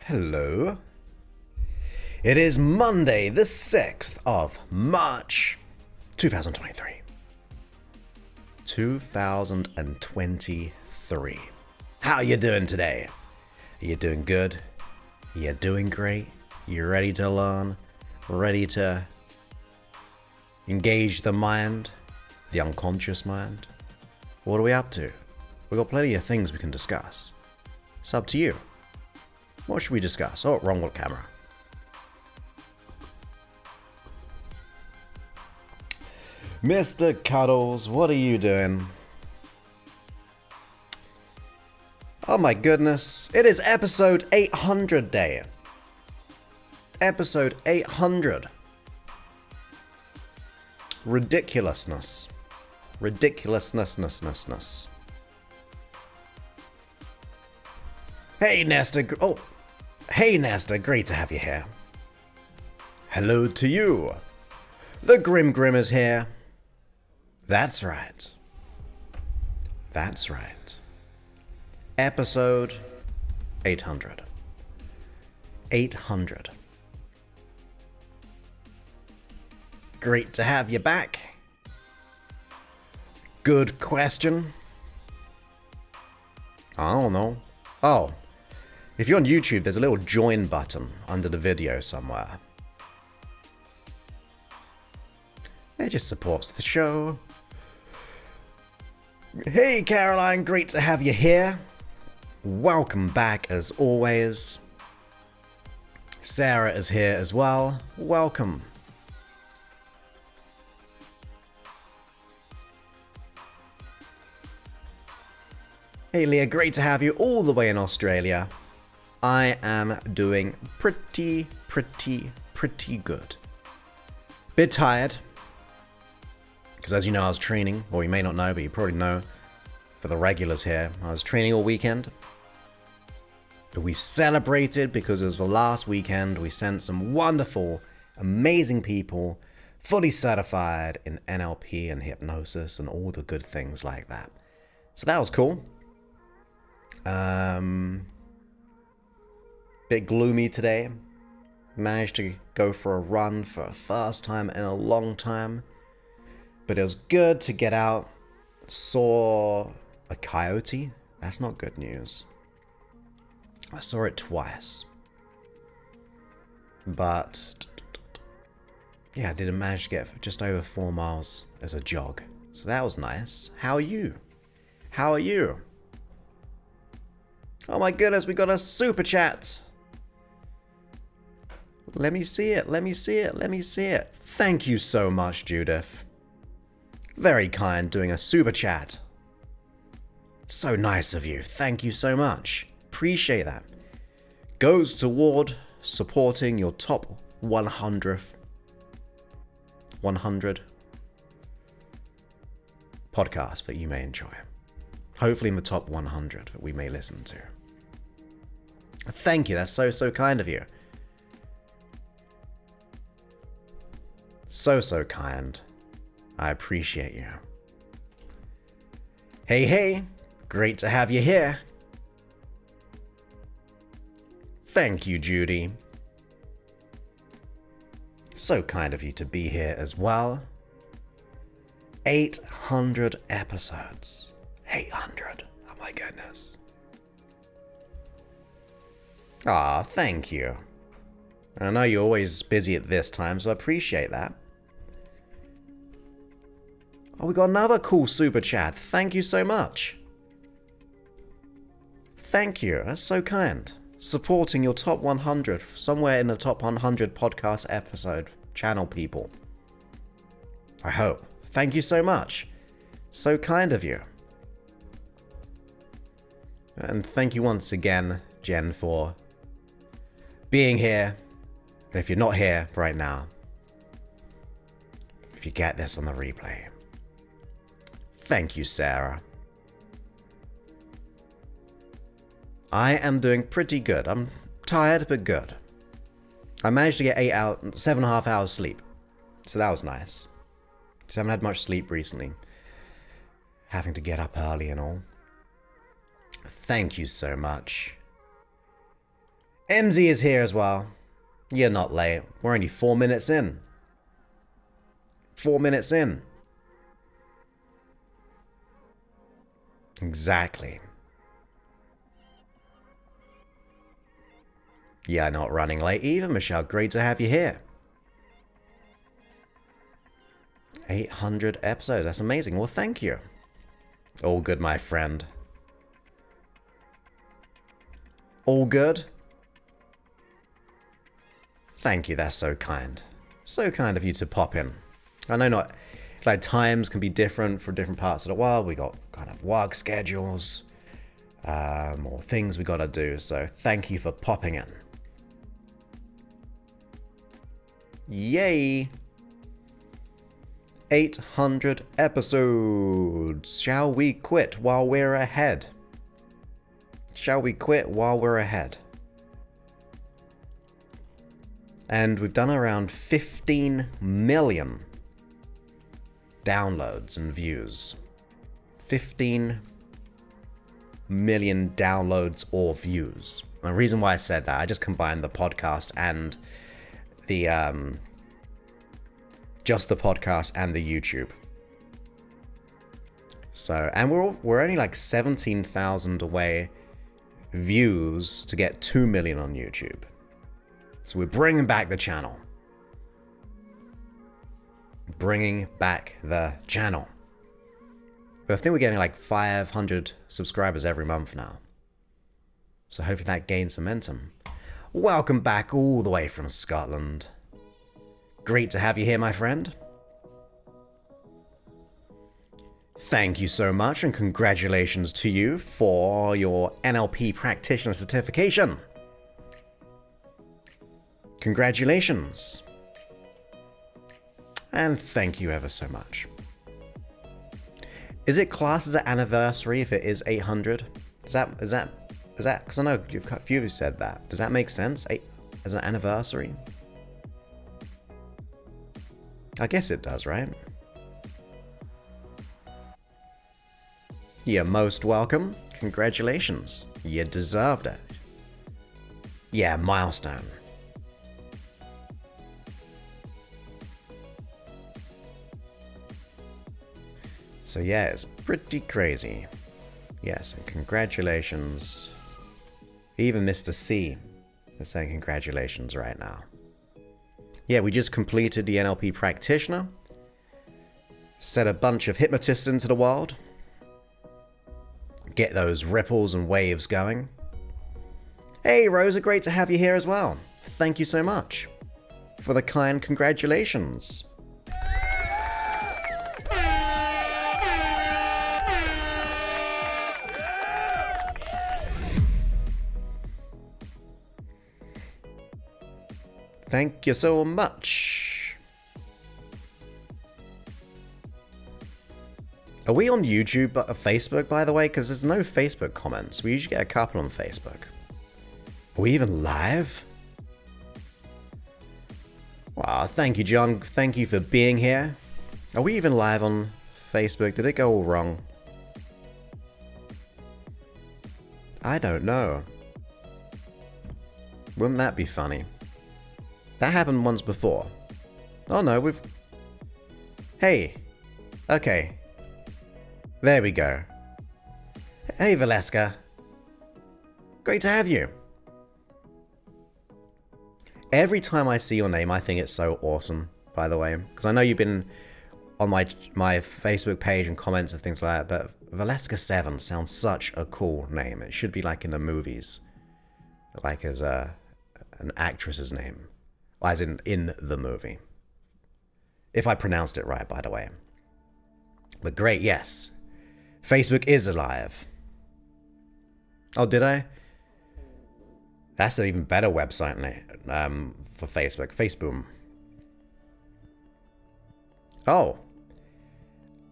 Hello. It is Monday, the 6th of March, 2023. 2023. How you doing today? Are you doing good? Are you doing great? You ready to learn? Ready to engage the mind? The unconscious mind? What are we up to? We've got plenty of things we can discuss. It's up to you. What should we discuss? Oh, wrong with camera. Mr. Cuddles, what are you doing? Oh my goodness. It is episode 800 day. Episode 800. Ridiculousness. Ridiculousness. Hey, Nesta. Oh. Hey, Nesta. Great to have you here. Hello to you. The Grim is here. That's right. That's right. Episode 800. 800. Great to have you back. Good question. I don't know. Oh. If you're on YouTube, there's a little join button under the video somewhere. It just supports the show. Hey Caroline, great to have you here. Welcome back as always. Sarah is here as well. Welcome. Hey Leah, great to have you all the way in Australia. I am doing pretty good. Bit tired. Because as you know, I was training, or you may not know, but you probably know, for the regulars here, I was training all weekend. But we celebrated because it was the last weekend. We sent some wonderful, amazing people, fully certified in NLP and hypnosis and all the good things like that. So that was cool. Bit gloomy today. Managed to go for a run for the first time in a long time. But it was good to get out. Saw a coyote. That's not good news. I saw it twice. But yeah, I did manage to get just over 4 miles as a jog. So that was nice. How are you? How are you? Oh my goodness, we got a super chat. Let me see it. Thank you so much, Judith. Very kind, doing a super chat. So nice of you. Thank you so much. Appreciate that. Goes toward supporting your top 100 podcasts that you may enjoy. Hopefully in the top 100 that we may listen to. Thank you. That's so kind of you. So kind. I appreciate you. Hey. Great to have you here. Thank you, Judy. So kind of you to be here as well. 800 episodes. 800. Oh my goodness. Ah, thank you. I know you're always busy at this time, so I appreciate that. Oh, we got another cool super chat. Thank you so much. Thank you. That's so kind. Supporting your top 100, somewhere in the top 100 podcast episode channel people. I hope. Thank you so much. So kind of you. And thank you once again, Jen, for being here. And if you're not here right now, if you get this on the replay, thank you, Sarah. I am doing pretty good. I'm tired, but good. I managed to get 7.5 hours sleep. So that was nice. Because I haven't had much sleep recently. Having to get up early and all. Thank you so much. MZ is here as well. You're not late. We're only 4 minutes in. 4 minutes in. Exactly. Yeah, not running late either, Michelle. Great to have you here. 800 episodes. That's amazing. Well, thank you. All good, my friend. All good? Thank you. That's so kind. So kind of you to pop in. I know not... Like, times can be different for different parts of the world. We got kind of work schedules. Or things we got to do. So, thank you for popping in. Yay! 800 episodes. Shall we quit while we're ahead? Shall we quit while we're ahead? And we've done around 15 million downloads and views. 15 million downloads or views. And the reason why I said that, I just combined the podcast and the just the podcast and the YouTube. So, and we're only like 17,000 away views to get 2 million on YouTube. So we're bringing back the channel. Bringing back the channel. But I think we're getting like 500 subscribers every month now. So hopefully that gains momentum. Welcome back all the way from Scotland. Great to have you here, my friend. Thank you so much, and congratulations to you for your NLP practitioner certification. Congratulations. And thank you ever so much. Is it classed as an anniversary if it is 800? Is that, because I know a few of you said that. Does that make sense? As an anniversary? I guess it does, right? You're most welcome. Congratulations. You deserved it. Yeah, milestone. So yeah, it's pretty crazy. Yes, and congratulations. Even Mr. C is saying congratulations right now. Yeah, we just completed the NLP practitioner. Set a bunch of hypnotists into the world. Get those ripples and waves going. Hey, Rosa, great to have you here as well. Thank you so much for the kind congratulations. Thank you so much. Are we on YouTube or Facebook, by the way? Because there's no Facebook comments. We usually get a couple on Facebook. Are we even live? Wow, thank you, John. Thank you for being here. Are we even live on Facebook? Did it go all wrong? I don't know. Wouldn't that be funny? That happened once before. Oh no, we've... Hey. Okay. There we go. Hey, Valeska. Great to have you. Every time I see your name, I think it's so awesome, by the way. Because I know you've been on my Facebook page and comments and things like that, but Valeska7 sounds such a cool name. It should be like in the movies. Like as an actress's name. As in the movie. If I pronounced it right, by the way. But great, yes. Facebook is alive. Oh, did I? That's an even better website name for Facebook. Facebook. Oh.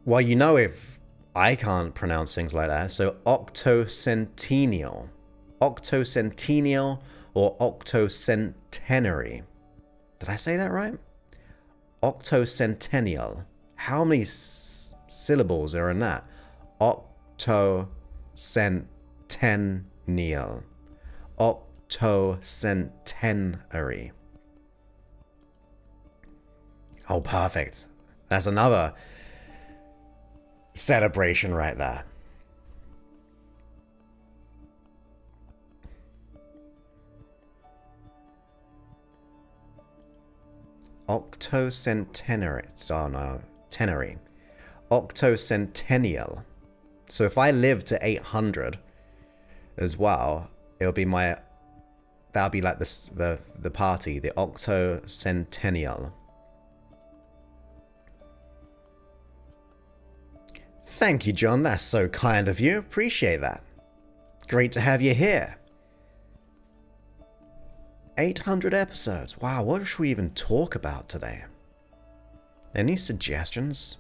Well, you know if I can't pronounce things like that. So octocentennial. Octocentennial or octocentenary. Did I say that right? Octocentennial. How many syllables are in that? Octocentennial. octocentenary. Oh, perfect. That's another celebration right there. Octocentenary. Oh no, tenary. Octocentennial. So if I live to 800 as well, it'll be my, that'll be like the party, the octocentennial. Thank you, John. That's so kind of you. Appreciate that. Great to have you here. 800 episodes. Wow, what should we even talk about today? Any suggestions?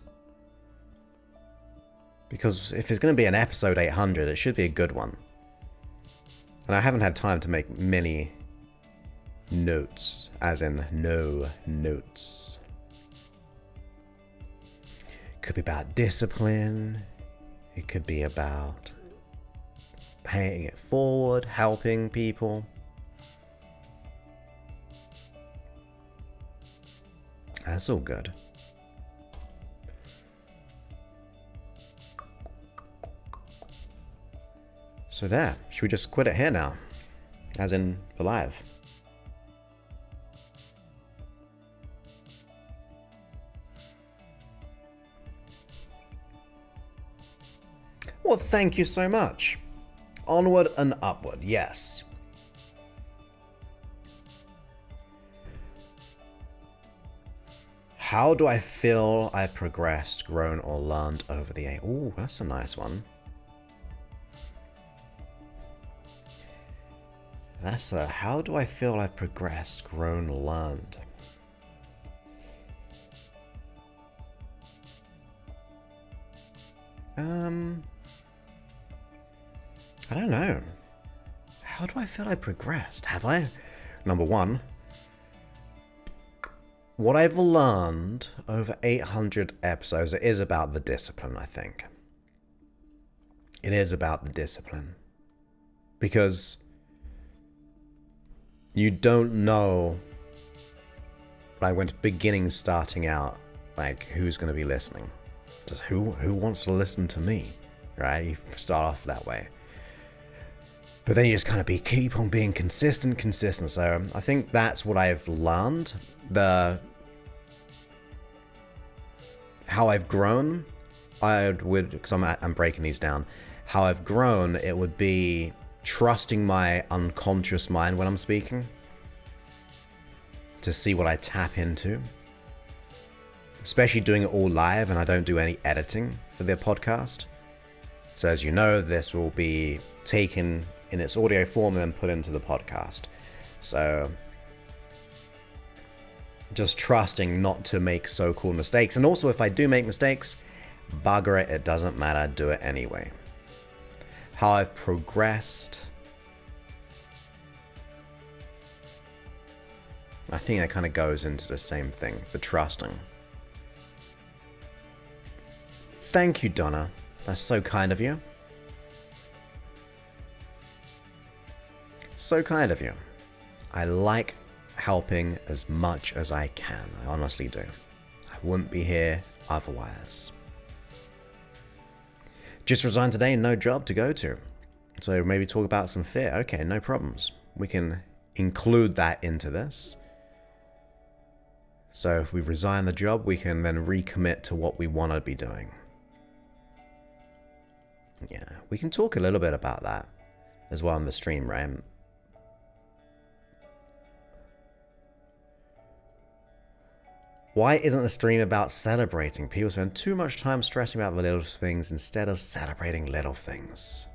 Because if it's going to be an episode 800, it should be a good one. And I haven't had time to make many notes, as in no notes. Could be about discipline. It could be about paying it forward, helping people. That's all good. So there, should we just quit it here now? As in, for live. Well, thank you so much. Onward and upward, yes. How do I feel I progressed, grown, or learned over the 8? Ooh, that's a nice one. That's a, how do I feel I've progressed, grown, learned? I don't know. How do I feel I progressed? Have I? Number one, what I've learned over 800 episodes, it is about the discipline, I think. It is about the discipline. Because you don't know, like when starting out, like who's going to be listening. Just who wants to listen to me, right? You start off that way. But then you just kind of keep on being consistent. So I think that's what I've learned. How I've grown, because I'm breaking these down. How I've grown, it would be trusting my unconscious mind when I'm speaking to see what I tap into. Especially doing it all live, and I don't do any editing for the podcast. So as you know, this will be taken in its audio form and then put into the podcast. So just trusting not to make so-called mistakes. And also, if I do make mistakes, bugger it, it doesn't matter, do it anyway. How I've progressed. I think that kind of goes into the same thing, the trusting. Thank you, Donna. That's so kind of you. So kind of you. I like helping as much as I can. I honestly do. I wouldn't be here otherwise. Just resigned today, no job to go to. So maybe talk about some fear. Okay, no problems. We can include that into this. So if we resign the job, we can then recommit to what we want to be doing. Yeah, we can talk a little bit about that as well on the stream, right? Why isn't the stream about celebrating? People spend too much time stressing about the little things instead of celebrating little things.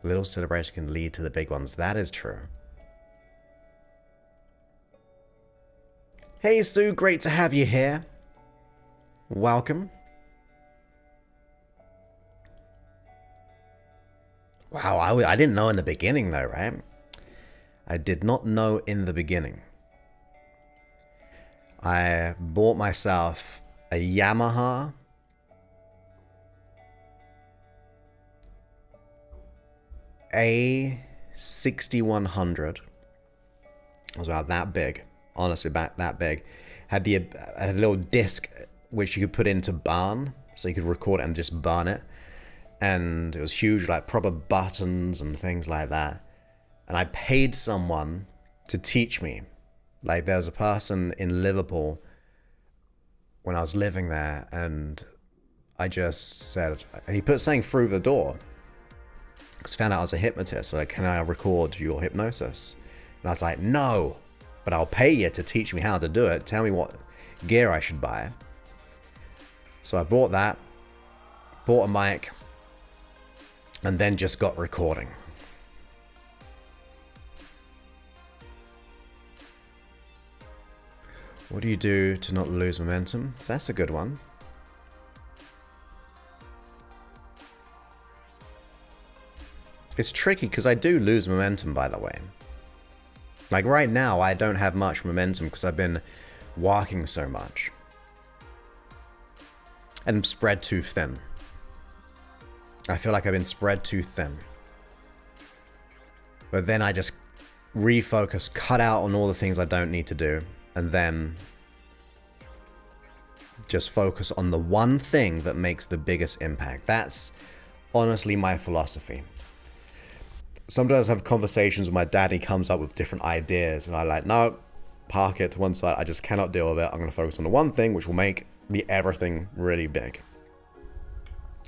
Little celebration can lead to the big ones. That is true. Hey Sue, great to have you here. Welcome. Wow, I didn't know in the beginning though, right? I did not know in the beginning. I bought myself a Yamaha A6100 It was about that big, honestly, about that big. Had a little disc which you could put into burn, so you could record it and just burn it. And it was huge, like proper buttons and things like that. And I paid someone to teach me. Like, there was a person in Liverpool when I was living there, and I just said, and he put something through the door, because I found out I was a hypnotist. So like, can I record your hypnosis? And I was like, no, but I'll pay you to teach me how to do it. Tell me what gear I should buy. So I bought that, bought a mic, and then just got recording. What do you do to not lose momentum? That's a good one. It's tricky because I do lose momentum, by the way. Like right now, I don't have much momentum because I've been walking so much. And spread too thin. I feel like I've been spread too thin. But then I just refocus, cut out on all the things I don't need to do, and then just focus on the one thing that makes the biggest impact. That's honestly my philosophy. Sometimes I have conversations with my dad, and he comes up with different ideas, and I like, no, park it to one side. I just cannot deal with it. I'm going to focus on the one thing which will make the everything really big,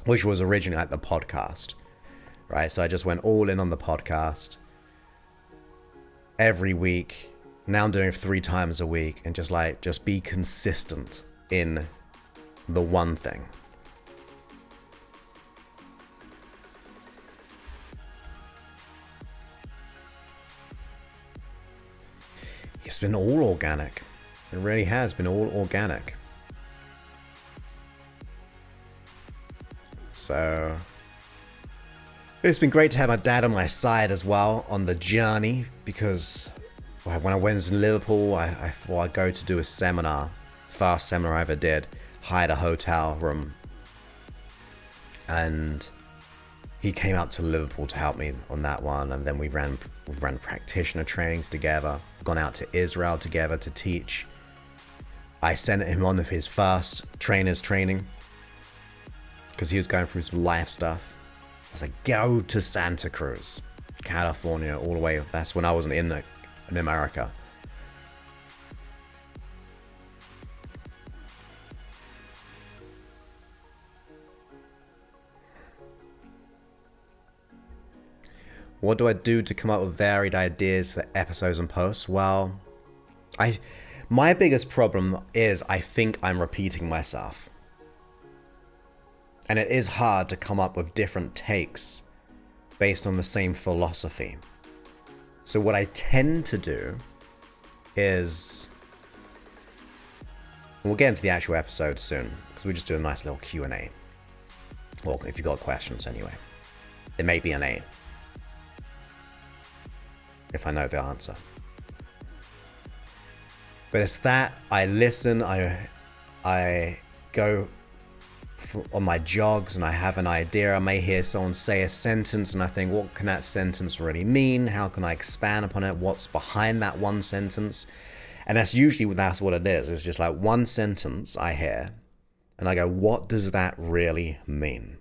which was originally like the podcast, right? So I just went all in on the podcast every week. Now I'm doing it 3 times a week, and just be consistent in the one thing. It's been all organic. It really has been all organic. So it's been great to have my dad on my side as well on the journey, because when I went to Liverpool, I thought I'd go to do a seminar, first seminar I ever did, hired a hotel room, and he came up to Liverpool to help me on that one, and then we ran practitioner trainings together, gone out to Israel together to teach. I sent him on with his first trainer's training because he was going through some life stuff. I was like, go to Santa Cruz, California, all the way. That's when I wasn't in America. What do I do to come up with varied ideas for episodes and posts? Well, my biggest problem is I think I'm repeating myself. And it is hard to come up with different takes based on the same philosophy. So what I tend to do is, we'll get into the actual episode soon, because we just do a nice little Q&A. Well, if you've got questions anyway. It may be an A, if I know the answer. But it's that I listen, I go on my jogs and I have an idea. I may hear someone say a sentence and I think, what can that sentence really mean? How can I expand upon it? What's behind that one sentence? And that's what it is. It's just like one sentence I hear and I go, what does that really mean?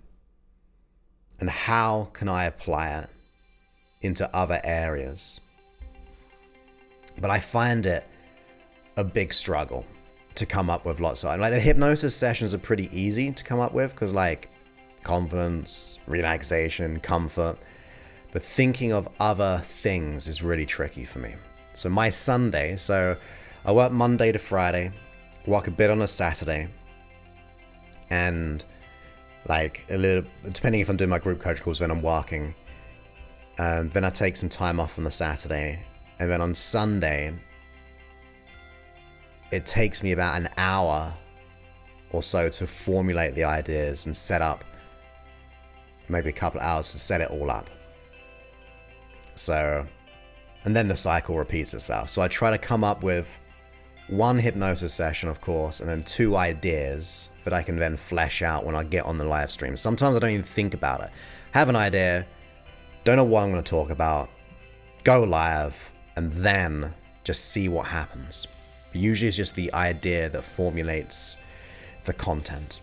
And how can I apply it into other areas? But I find it a big struggle to come up with lots of, like, the hypnosis sessions are pretty easy to come up with because, like, confidence, relaxation, comfort. But thinking of other things is really tricky for me. So my Sunday, so I work Monday to Friday, work a bit on a Saturday, and like a little, depending if I'm doing my group coach calls, when I'm working, then I take some time off on the Saturday, and then on Sunday, it takes me about an hour or so to formulate the ideas and set up, maybe a couple of hours to set it all up. So, and then the cycle repeats itself. So I try to come up with one hypnosis session, of course, and then 2 ideas that I can then flesh out when I get on the live stream. Sometimes I don't even think about it. Have an idea, don't know what I'm going to talk about, go live, and then just see what happens. Usually it's just the idea that formulates the content.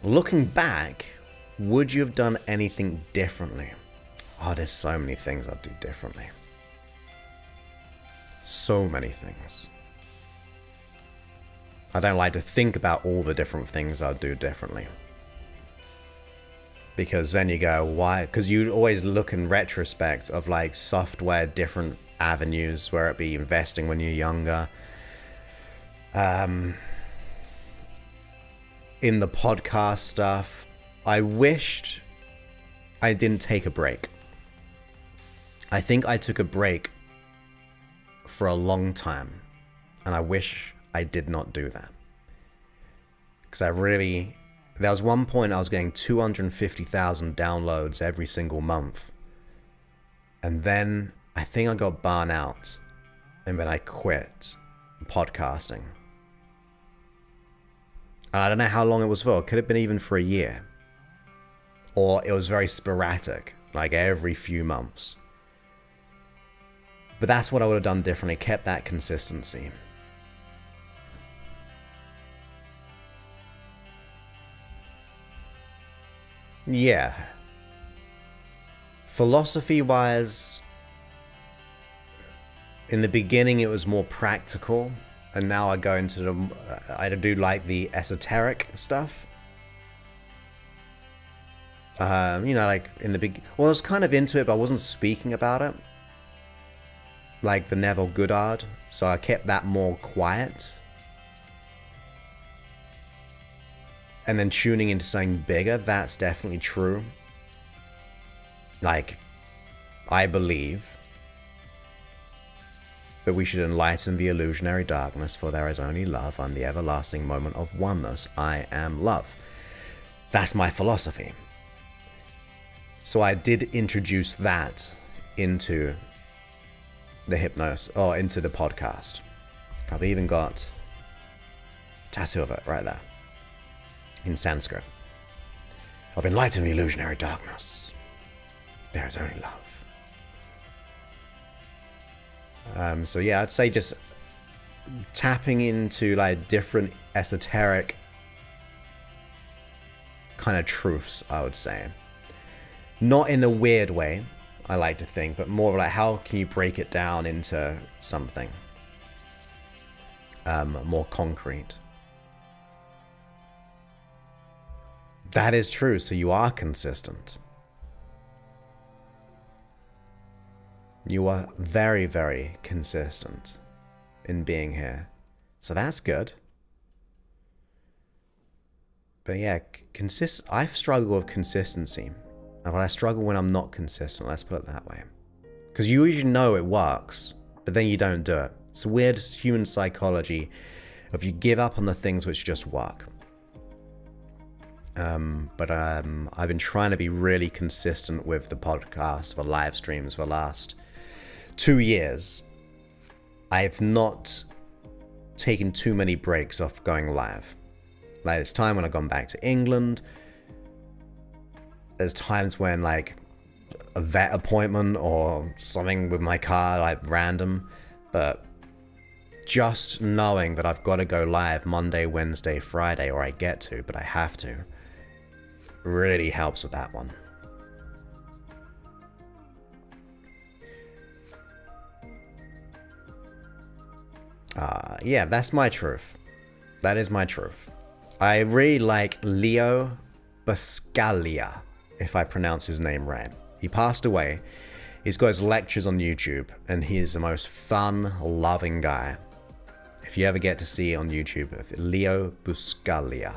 Looking back, would you have done anything differently? Oh, there's so many things I'd do differently. So many things. I don't like to think about all the different things I'd do differently. Because then you go, why? Because you always look in retrospect of like software, different avenues, where it be investing when you're younger. In the podcast stuff, I wished I didn't take a break. I think I took a break for a long time, and I wish I did not do that. Because there was one point I was getting 250,000 downloads every single month. And then I think I got burnt out, and then I quit podcasting. And I don't know how long it was for. It could have been even for a year. Or it was very sporadic, like every few months. But that's what I would have done differently, kept that consistency. Yeah. Philosophy-wise, in the beginning it was more practical, and now I go into I do like the esoteric stuff. Like in the well, I was kind of into it, but I wasn't speaking about it. Like the Neville Goddard, so I kept that more quiet. And then tuning into something bigger, that's definitely true. Like, I believe that we should enlighten the illusionary darkness, for there is only love. I'm the everlasting moment of oneness. I am love. That's my philosophy. So I did introduce that into the into the podcast. I've even got a tattoo of it right there in Sanskrit. Of enlighten the illusionary darkness. There is only love. So yeah, I'd say just tapping into like different esoteric kind of truths, I would say. Not in a weird way, I like to think, but more like how can you break it down into something more concrete. That is true, so you are consistent. You are very, very consistent in being here. So that's good. But yeah, I've struggled with consistency. But I struggle when I'm not consistent, let's put it that way. Because you usually know it works, but then you don't do it. It's a weird human psychology of you give up on the things which just work. But I've been trying to be really consistent with the podcast, the live streams for the last 2 years. I've not taken too many breaks off going live. Like, it's time when I've gone back to England. There's times when like a vet appointment or something with my car, like random, but just knowing that I've got to go live Monday, Wednesday, Friday, or I get to, but I have to, really helps with that one. Yeah, that's my truth. That is my truth. I really like Leo Buscaglia, if I pronounce his name right. He passed away. He's got his lectures on YouTube, and he is the most fun, loving guy. If you ever get to see it on YouTube, Leo Buscaglia,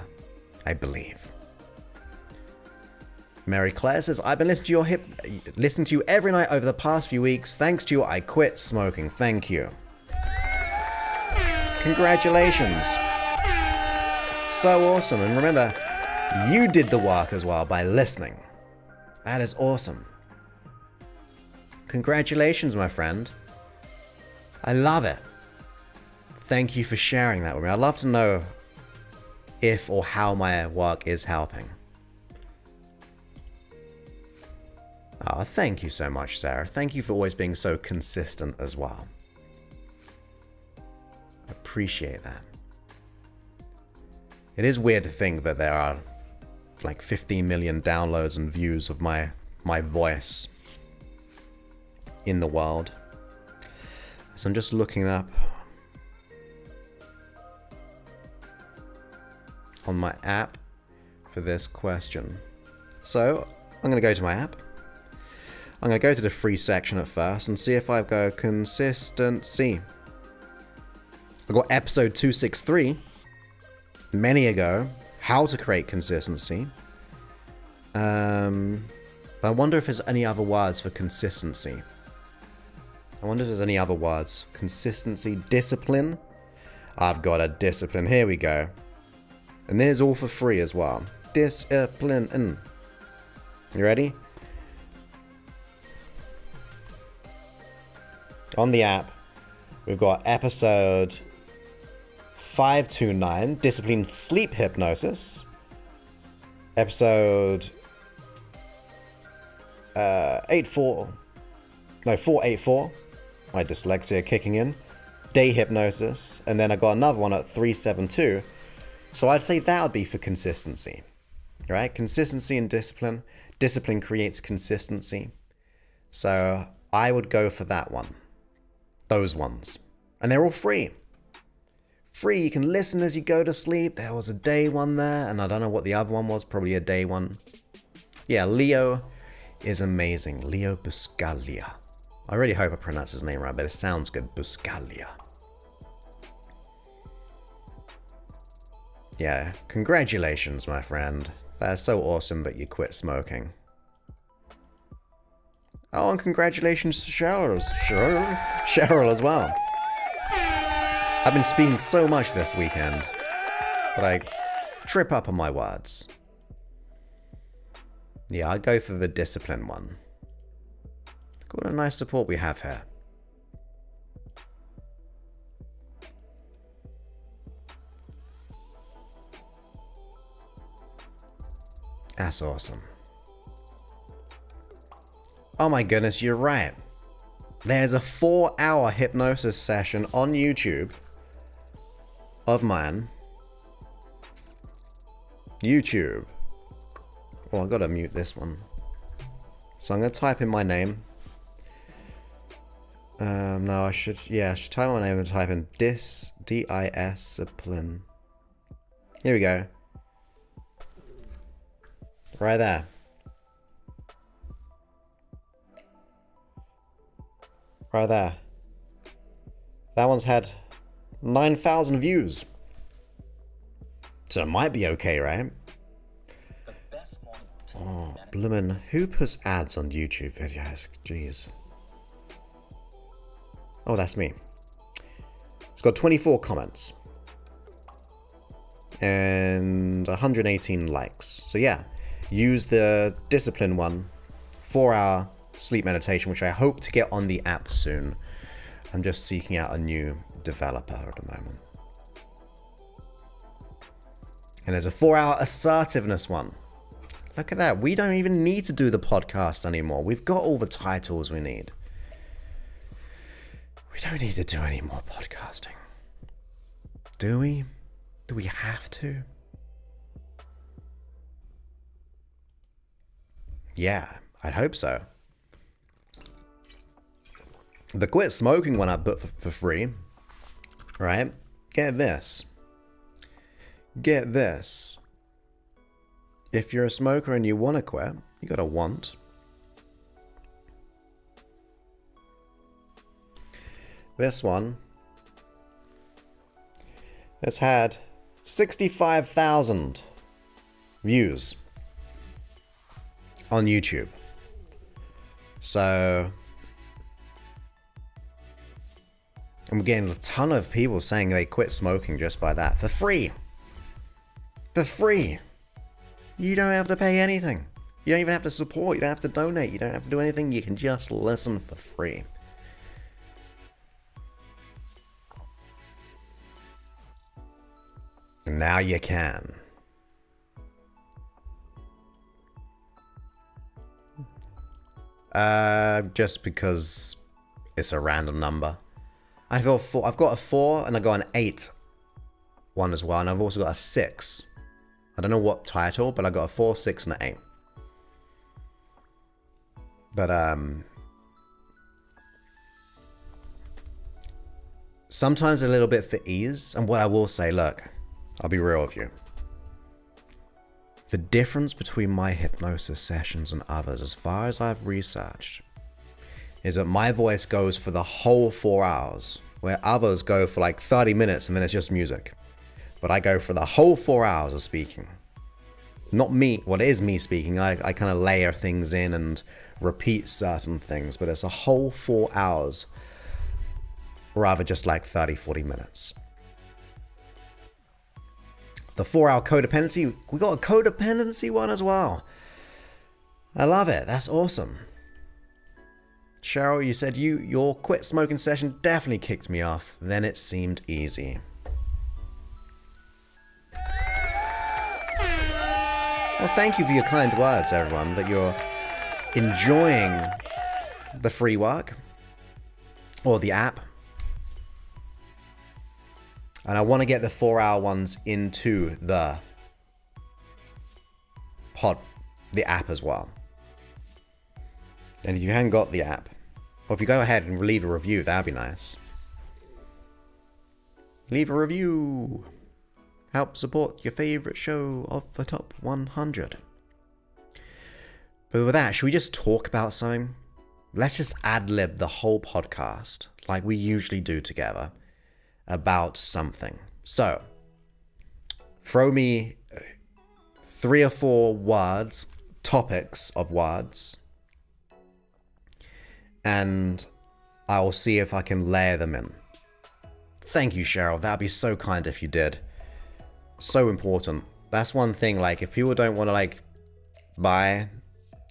I believe. Mary Claire says, I've been listening to you every night over the past few weeks. Thanks to you, I quit smoking. Thank you. Congratulations. So awesome. And remember, you did the work as well by listening. That is awesome. Congratulations, my friend. I love it. Thank you for sharing that with me. I'd love to know if or how my work is helping. Oh, thank you so much, Sarah. Thank you for always being so consistent as well. Appreciate that. It is weird to think that there are like 15 million downloads and views of my voice in the world. So I'm just looking up on my app for this question. So I'm going to go to my app. I'm going to go to the free section at first and see if I go consistency. I got episode 263 many ago, how to create consistency. But I wonder if there's any other words for consistency. I wonder if there's any other words. Consistency, discipline. I've got a discipline. Here we go. And there's all for free as well. Discipline. You ready? On the app, we've got episode 529, Discipline Sleep Hypnosis. Episode 484. My dyslexia kicking in. Day Hypnosis. And then I got another one at 372. So I'd say that would be for consistency. Right? Consistency and discipline. Discipline creates consistency. So I would go for that one. Those ones. And they're all free. Free, you can listen as you go to sleep. There was a day one there, and I don't know what the other one was, probably a day one. Yeah, Leo is amazing. Leo Buscaglia. I really hope I pronounced his name right, but it sounds good. Buscaglia. Yeah, congratulations, my friend. That's so awesome that you quit smoking. Oh, and congratulations to Cheryl as well. I've been speaking so much this weekend, but I trip up on my words. Yeah, I'd go for the discipline one. What a nice support we have here. That's awesome. Oh my goodness, you're right. There's a 4-hour hypnosis session on YouTube of mine. YouTube. Oh, I gotta mute this one. So I'm gonna type in my name. No, I should type my name and type in discipline. Here we go. Right there. Right there. That one's had 9,000 views. So it might be okay, right? Oh, bloomin', who puts ads on YouTube videos? Jeez. Oh, that's me. It's got 24 comments. And 118 likes. So yeah, use the discipline one. 4-hour sleep meditation, which I hope to get on the app soon. I'm just seeking out a new developer at the moment. And there's a 4-hour assertiveness one. Look at that. We don't even need to do the podcast anymore. We've got all the titles we need. We don't need to do any more podcasting. Do we? Do we have to? Yeah, I'd hope so. The quit smoking one I put for free. Right? Get this. Get this. If you're a smoker and you want to quit, you gotta want. This one has had 65,000 views on YouTube. So I'm getting a ton of people saying they quit smoking just by that. For free. For free. You don't have to pay anything. You don't even have to support. You don't have to donate. You don't have to do anything. You can just listen for free. And now you can. Just because it's a random number. I've got a 4 and I got an 8 one as well, and I've also got a 6. I don't know what title, but I got a 4, 6, and an 8. But sometimes a little bit for ease. And what I will say, look, I'll be real with you. The difference between my hypnosis sessions and others, as far as I've researched, is that my voice goes for the whole 4 hours, where others go for like 30 minutes and then it's just music. But I go for the whole 4 hours of speaking. Not me, well, it is me speaking. I kind of layer things in and repeat certain things, but it's a whole 4 hours rather just like 30, 40 minutes. The 4-hour codependency, we got a codependency one as well. I love it. That's awesome. Cheryl, you said your quit smoking session definitely kicked me off. Then it seemed easy. Well, thank you for your kind words, everyone, that you're enjoying the free work or the app. And I want to get the 4-hour ones into the app as well. And if you haven't got the app, or if you go ahead and leave a review, that'd be nice. Leave a review. Help support your favorite show of the top 100. But with that, should we just talk about something? Let's just ad-lib the whole podcast, like we usually do together, about something. So, throw me 3 or 4 words, topics of words, and I'll see if I can layer them in. Thank you, Cheryl. That'd be so kind if you did. So important. That's one thing, like, if people don't want to, like, buy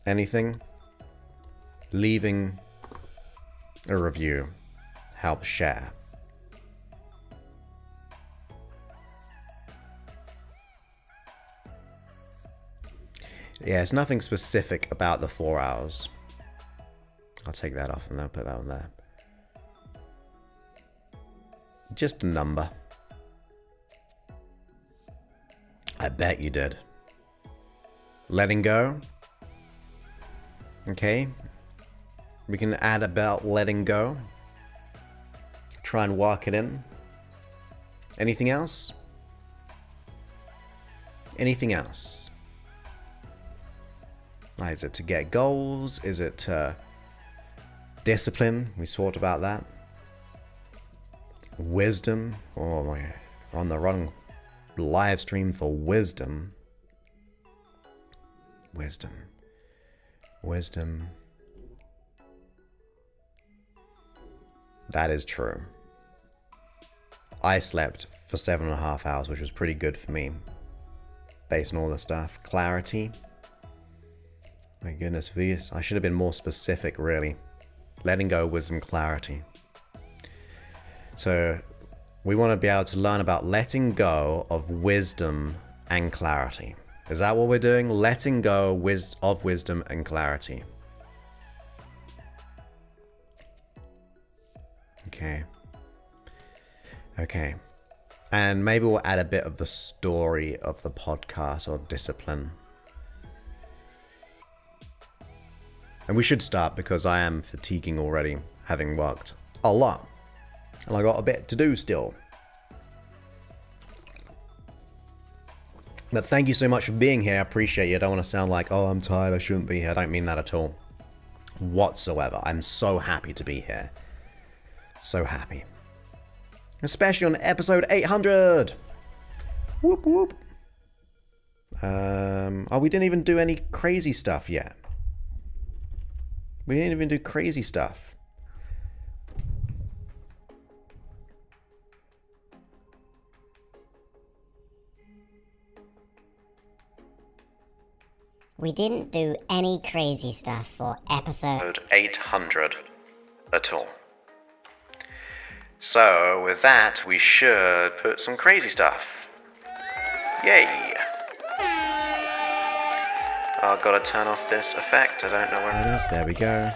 anything, leaving a review helps share. Yeah, it's nothing specific about the 4 hours. I'll take that off and then put that on there. Just a number. I bet you did. Letting go. Okay. We can add about letting go. Try and walk it in. Anything else? Anything else? Like, is it to get goals? Is it to discipline? We talked about that. Wisdom. Oh, we're on the wrong live stream for wisdom. Wisdom. Wisdom. That is true. I slept for 7.5 hours, which was pretty good for me. Based on all the stuff. Clarity. My goodness, I should have been more specific, really. Letting go, wisdom, clarity. So, we want to be able to learn about letting go of wisdom and clarity. Is that what we're doing? Letting go of wisdom and clarity. Okay. Okay. And maybe we'll add a bit of the story of the podcast or discipline. And we should start because I am fatiguing already, having worked a lot. And I got a bit to do still. But thank you so much for being here. I appreciate you. I don't want to sound like, oh, I'm tired, I shouldn't be here. I don't mean that at all. Whatsoever. I'm so happy to be here. So happy. Especially on episode 800. Whoop whoop. Oh, we didn't even do any crazy stuff yet. We didn't even do crazy stuff. We didn't do any crazy stuff for episode 800 at all. So, with that, we should put some crazy stuff. Yay! Oh, gotta turn off this effect. I don't know where it is. There we go.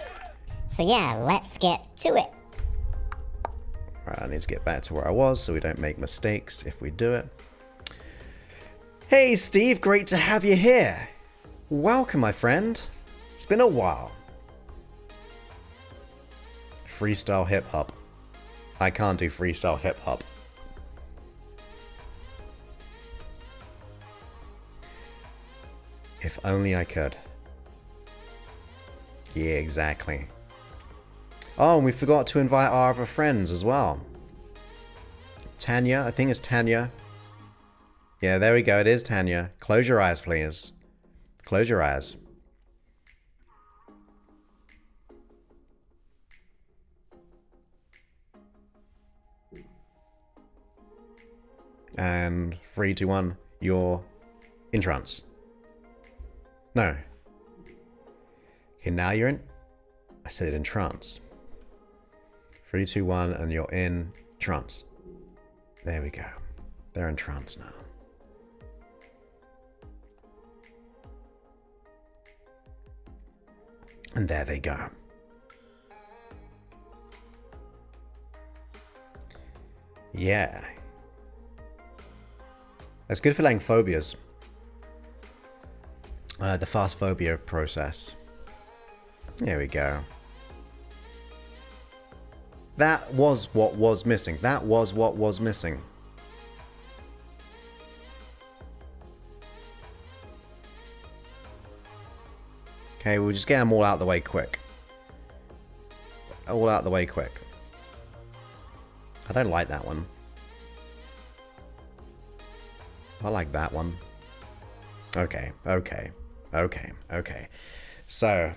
So yeah, let's get to it. Right, I need to get back to where I was so we don't make mistakes if we do it. Hey Steve, great to have you here. Welcome, my friend. It's been a while. Freestyle hip hop. I can't do freestyle hip hop. If only I could. Yeah, exactly. Oh, and we forgot to invite our other friends as well. Tanya, I think it's Tanya. Yeah, there we go. It is Tanya. Close your eyes, please. Close your eyes. And 3, 2, 1. You're in trance. No. Okay, now you're in... I said in trance. 3, 2, 1, and you're in trance. There we go. They're in trance now. And there they go. Yeah. That's good for letting phobias. The fast phobia process. There we go. That was what was missing. That was what was missing. Okay, we'll just get them all out of the way quick. All out of the way quick. I don't like that one. I like that one. Okay, okay, okay, okay. So,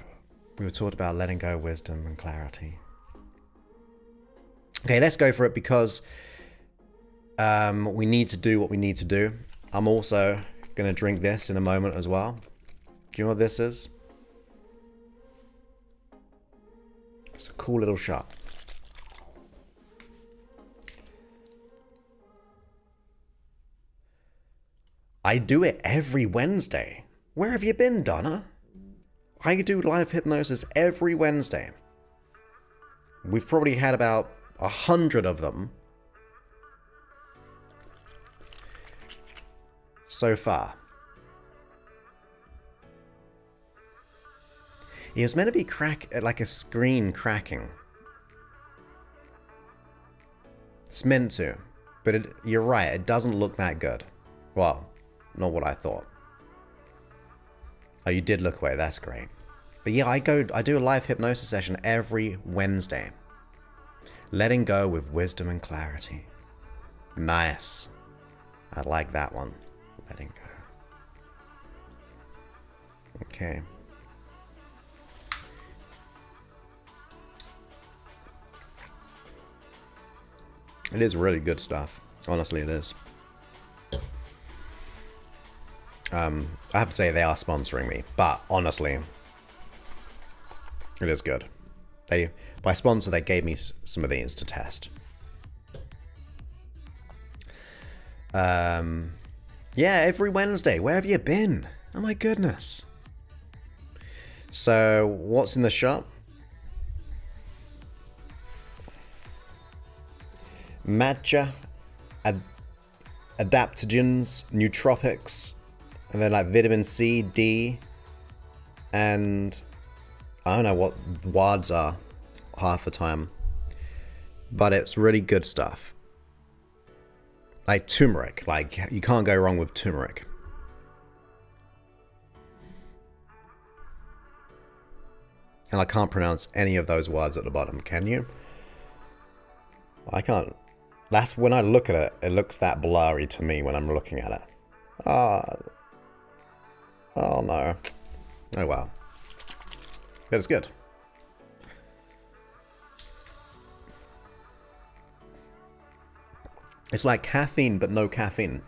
we were taught about letting go, wisdom, and clarity. Okay, let's go for it because we need to do what we need to do. I'm also going to drink this in a moment as well. Do you know what this is? It's a cool little shot. I do it every Wednesday. Where have you been, Donna? I do live hypnosis every Wednesday. We've probably had about 100 of them so far. It was meant to be like a screen cracking. It's meant to, but you're right, it doesn't look that good. Well, not what I thought. Oh, you did look away, that's great. But yeah, I do a live hypnosis session every Wednesday. Letting go with wisdom and clarity. Nice. I like that one. Letting go. Okay. It is really good stuff. Honestly, it is. I have to say they are sponsoring me, but honestly, it is good. By sponsor, they gave me some of these to test. Yeah, every Wednesday. Where have you been? Oh my goodness. So, what's in the shop? Matcha, adaptogens, nootropics, and then like vitamin C, D, and I don't know what WADs are half the time, but it's really good stuff. Like turmeric, like you can't go wrong with turmeric. And I can't pronounce any of those words at the bottom, can you? I can't. That's when I look at it, it looks that blurry to me when I'm looking at it. Oh no. Oh well. But it's good. It's like caffeine, but no caffeine.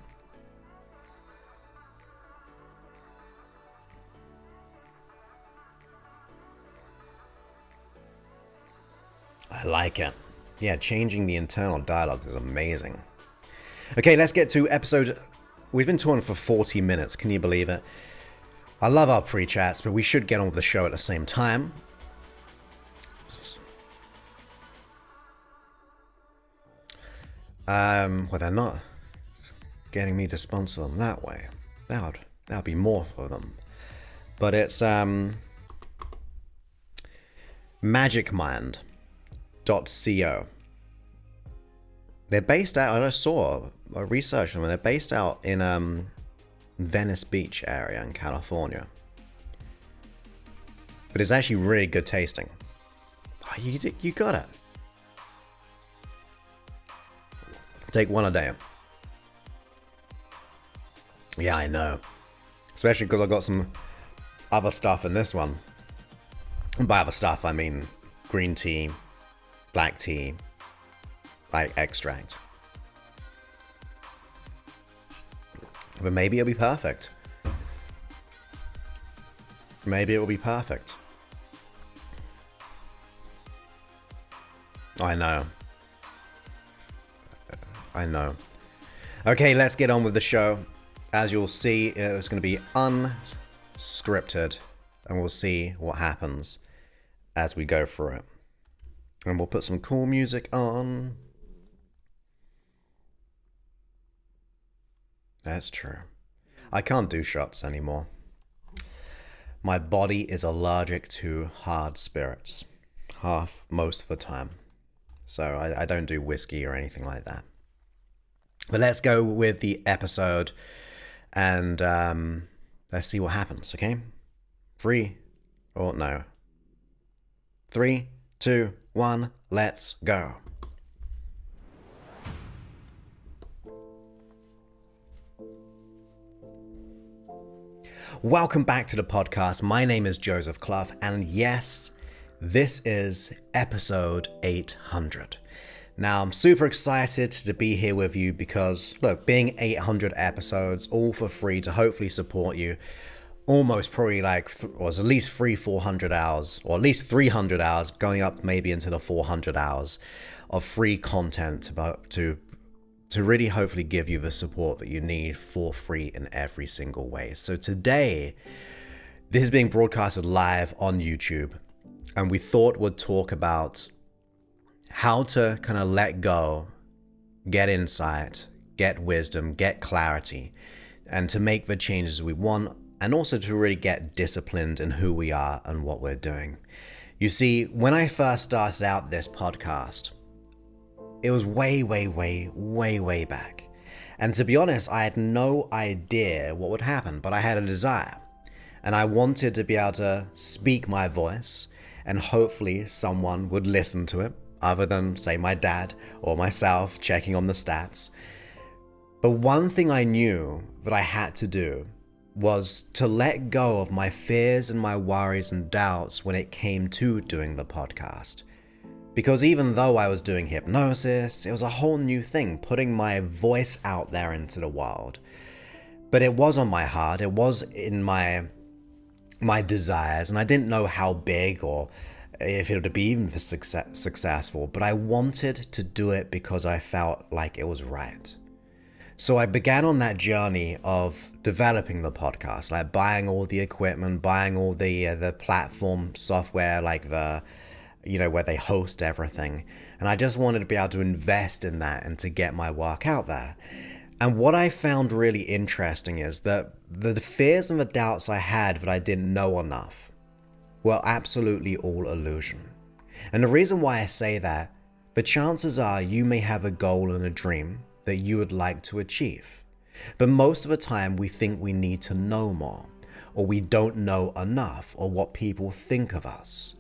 I like it. Yeah, changing the internal dialogue is amazing. Okay, let's get to episode... We've been talking for 40 minutes. Can you believe it? I love our pre-chats, but we should get on with the show at the same time. Well, they're not getting me to sponsor them that way. That would be more for them. But it's magicmind.co. They're based out, I saw a research on them, they're based out in Venice Beach area in California. But it's actually really good tasting. Oh, you got it. Take one a day. Yeah, I know. Especially because I got some other stuff in this one. And by other stuff, I mean green tea, black tea, like extract. But maybe it'll be perfect. Maybe it will be perfect. I know. I know. Okay, let's get on with the show. As you'll see, it's going to be unscripted, and we'll see what happens as we go through it. And we'll put some cool music on. That's true. I can't do shots anymore. My body is allergic to hard spirits, most of the time. So I don't do whiskey or anything like that. But let's go with the episode and let's see what happens, okay? 3, 2, 1, let's go. Welcome back to the podcast. My name is Joseph Clough, and yes, this is episode 800. Now, I'm super excited to be here with you because, look, being 800 episodes, all for free to hopefully support you, almost probably like, was at least 400 hours, or at least 300 hours, going up maybe into the 400 hours of free content to really hopefully give you the support that you need for free in every single way. So today, this is being broadcasted live on YouTube, and we thought we'd talk about how to kind of let go, get insight, get wisdom, get clarity, and to make the changes we want, and also to really get disciplined in who we are and what we're doing. You see, when I first started out this podcast, it was way back. And to be honest, I had no idea what would happen, but I had a desire. And I wanted to be able to speak my voice, and hopefully someone would listen to it, other than, say, my dad or myself checking on the stats. But one thing I knew that I had to do was to let go of my fears and my worries and doubts when it came to doing the podcast. Because even though I was doing hypnosis, it was a whole new thing, putting my voice out there into the world. But it was on my heart, it was in my desires, and I didn't know how big or if it would be even successful, but I wanted to do it because I felt like it was right. So I began on that journey of developing the podcast, like buying all the equipment, buying all the platform software, like where they host everything. And I just wanted to be able to invest in that and to get my work out there. And what I found really interesting is that the fears and the doubts I had that I didn't know enough were absolutely all illusion. And the reason why I say that, the chances are you may have a goal and a dream that you would like to achieve. But most of the time we think we need to know more, or we don't know enough, or what people think of us.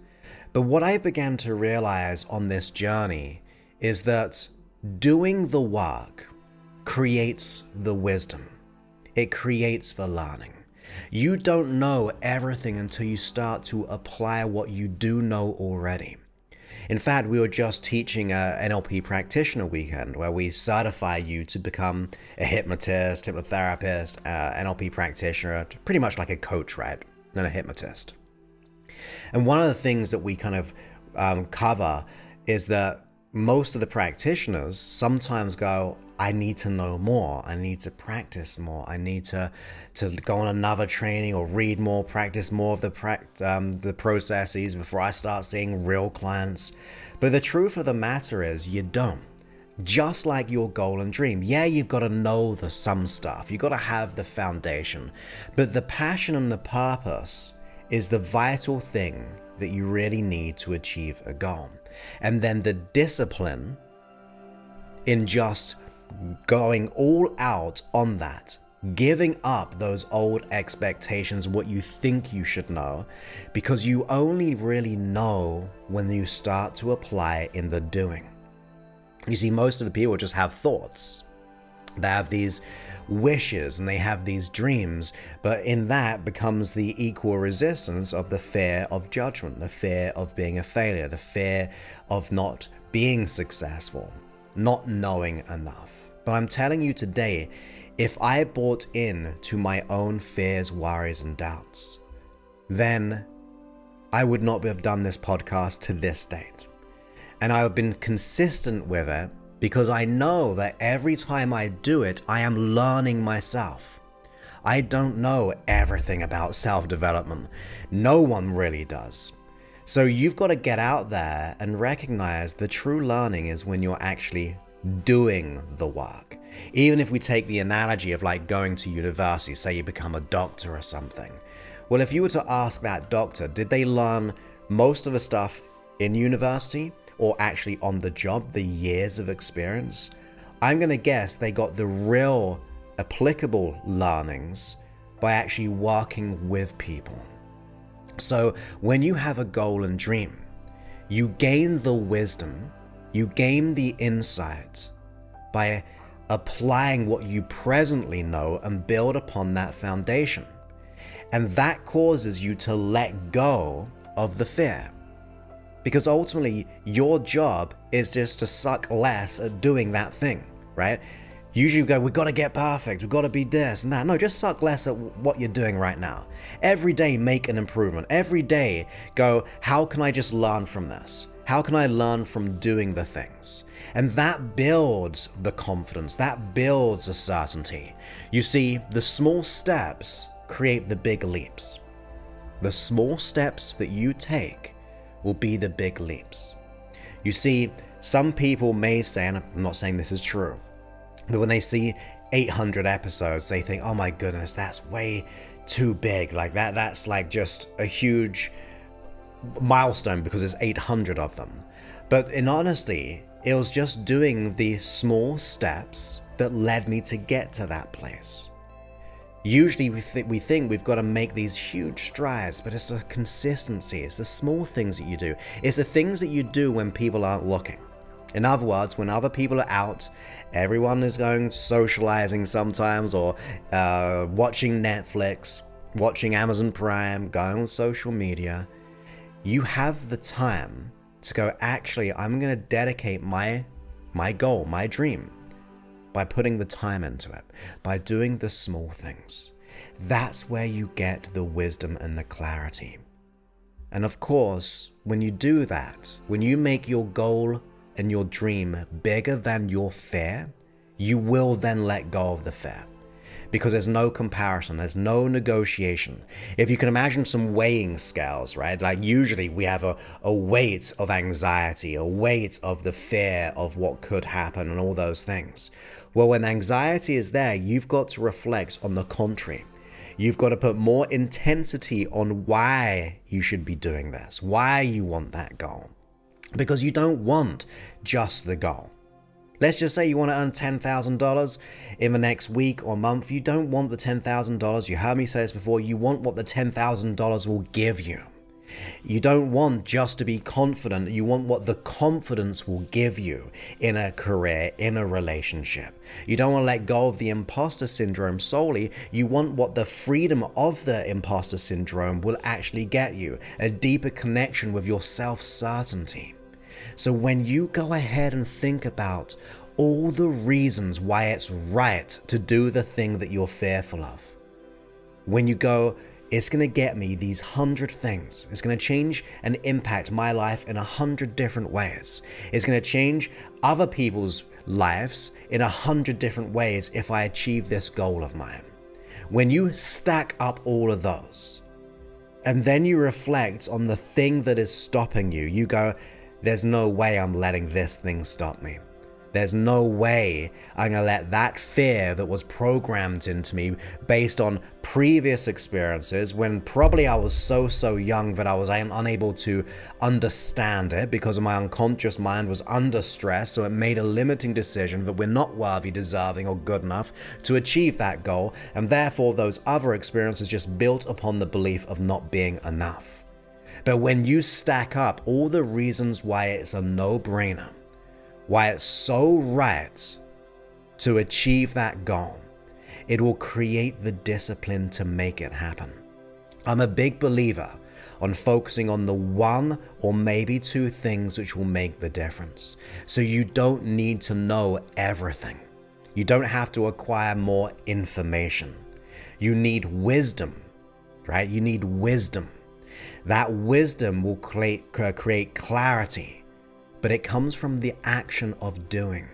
But what I began to realize on this journey is that doing the work creates the wisdom. It creates the learning. You don't know everything until you start to apply what you do know already. In fact, we were just teaching a NLP practitioner weekend where we certify you to become a hypnotist, hypnotherapist, NLP practitioner, pretty much like a coach, right? And a hypnotist. And one of the things that we kind of cover is that most of the practitioners sometimes go, I need to know more. I need to practice more. I need to go on another training or read more, practice more of the processes before I start seeing real clients. But the truth of the matter is you don't. Just like your goal and dream. Yeah, you've got to know some stuff. You've got to have the foundation. But the passion and the purpose is the vital thing that you really need to achieve a goal. And then the discipline in just going all out on that, giving up those old expectations, what you think you should know, because you only really know when you start to apply in the doing. You see, most of the people just have thoughts. They have these wishes and they have these dreams, but in that becomes the equal resistance of the fear of judgment, the fear of being a failure, the fear of not being successful, not knowing enough. But I'm telling you today, if I bought in to my own fears, worries, and doubts, then I would not have done this podcast to this date. And I have been consistent with it because I know that every time I do it, I am learning myself. I don't know everything about self-development. No one really does. So you've got to get out there and recognize the true learning is when you're actually doing the work. Even if we take the analogy of like going to university, say you become a doctor or something. Well, if you were to ask that doctor, did they learn most of the stuff in university or actually on the job, the years of experience? I'm going to guess they got the real applicable learnings by actually working with people. So when you have a goal and dream, you gain the wisdom, you gain the insight by applying what you presently know and build upon that foundation. And that causes you to let go of the fear. Because ultimately, your job is just to suck less at doing that thing, right? Usually we go, we've got to get perfect, we've got to be this and that. No, just suck less at what you're doing right now. Every day, make an improvement. Every day, go, how can I just learn from this? How can I learn from doing the things? And that builds the confidence, that builds a certainty. You see, the small steps create the big leaps. The small steps that you take will be the big leaps. You see, some people may say, and I'm not saying this is true, but when they see 800 episodes, they think, oh my goodness, that's way too big. Like that's like just a huge milestone because there's 800 of them. But in honesty, it was just doing the small steps that led me to get to that place. Usually we think we've got to make these huge strides, but it's a consistency. It's the small things that you do. It's the things that you do when people aren't looking. In other words, when other people are out, everyone is going socializing sometimes or watching Netflix, watching Amazon Prime, going on social media. You have the time to go, actually, I'm going to dedicate my goal, my dream, by putting the time into it, by doing the small things. That's where you get the wisdom and the clarity. And of course, when you do that, when you make your goal and your dream bigger than your fear, you will then let go of the fear. Because there's no comparison, there's no negotiation. If you can imagine some weighing scales, right? Like usually we have a weight of anxiety, a weight of the fear of what could happen and all those things. Well, when anxiety is there, you've got to reflect on the contrary. You've got to put more intensity on why you should be doing this, why you want that goal. Because you don't want just the goal. Let's just say you want to earn $10,000 in the next week or month. You don't want the $10,000. You heard me say this before. You want what the $10,000 will give you. You don't want just to be confident. You want what the confidence will give you in a career, in a relationship. You don't want to let go of the imposter syndrome solely. You want what the freedom of the imposter syndrome will actually get you, a deeper connection with your self-certainty. So when you go ahead and think about all the reasons why it's right to do the thing that you're fearful of, when you go, it's going to get me these 100 things. It's going to change and impact my life in 100 different ways. It's going to change other people's lives in 100 different ways if I achieve this goal of mine. When you stack up all of those, and then you reflect on the thing that is stopping you, you go, there's no way I'm letting this thing stop me. There's no way I'm going to let that fear that was programmed into me based on previous experiences when probably I was so young that I was unable to understand it because my unconscious mind was under stress, so it made a limiting decision that we're not worthy, deserving, or good enough to achieve that goal, and therefore those other experiences just built upon the belief of not being enough. But when you stack up all the reasons why it's a no-brainer, why it's so right to achieve that goal, it will create the discipline to make it happen. I'm a big believer on focusing on the one or maybe two things which will make the difference. So you don't need to know everything. You don't have to acquire more information. You need wisdom, right? You need wisdom. That wisdom will create clarity. But it comes from the action of doing.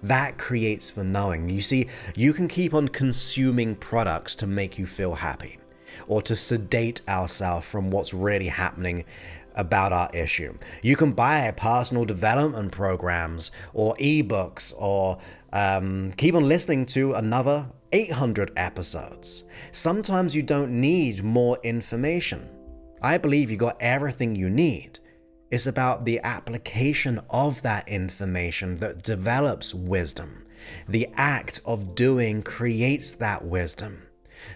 That creates the knowing. You see, you can keep on consuming products to make you feel happy or to sedate ourselves from what's really happening about our issue. You can buy personal development programs or ebooks or keep on listening to another 800 episodes. Sometimes you don't need more information. I believe you got everything you need. It's about the application of that information that develops wisdom. The act of doing creates that wisdom.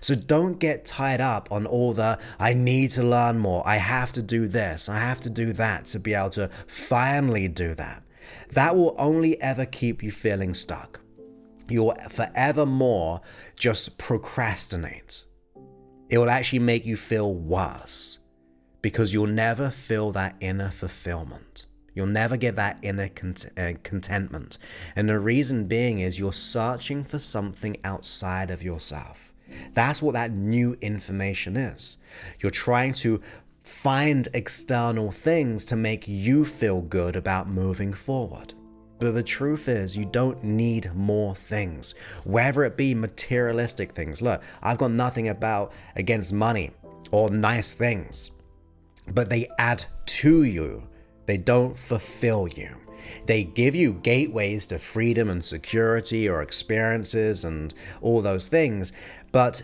So don't get tied up on all the, I need to learn more, I have to do this, I have to do that to be able to finally do that. That will only ever keep you feeling stuck. You'll forevermore just procrastinate. It will actually make you feel worse. Because you'll never feel that inner fulfillment. You'll never get that inner contentment. And the reason being is you're searching for something outside of yourself. That's what that new information is. You're trying to find external things to make you feel good about moving forward. But the truth is, you don't need more things, whether it be materialistic things. Look, I've got nothing against money or nice things. But they add to you. They don't fulfill you. They give you gateways to freedom and security or experiences and all those things, but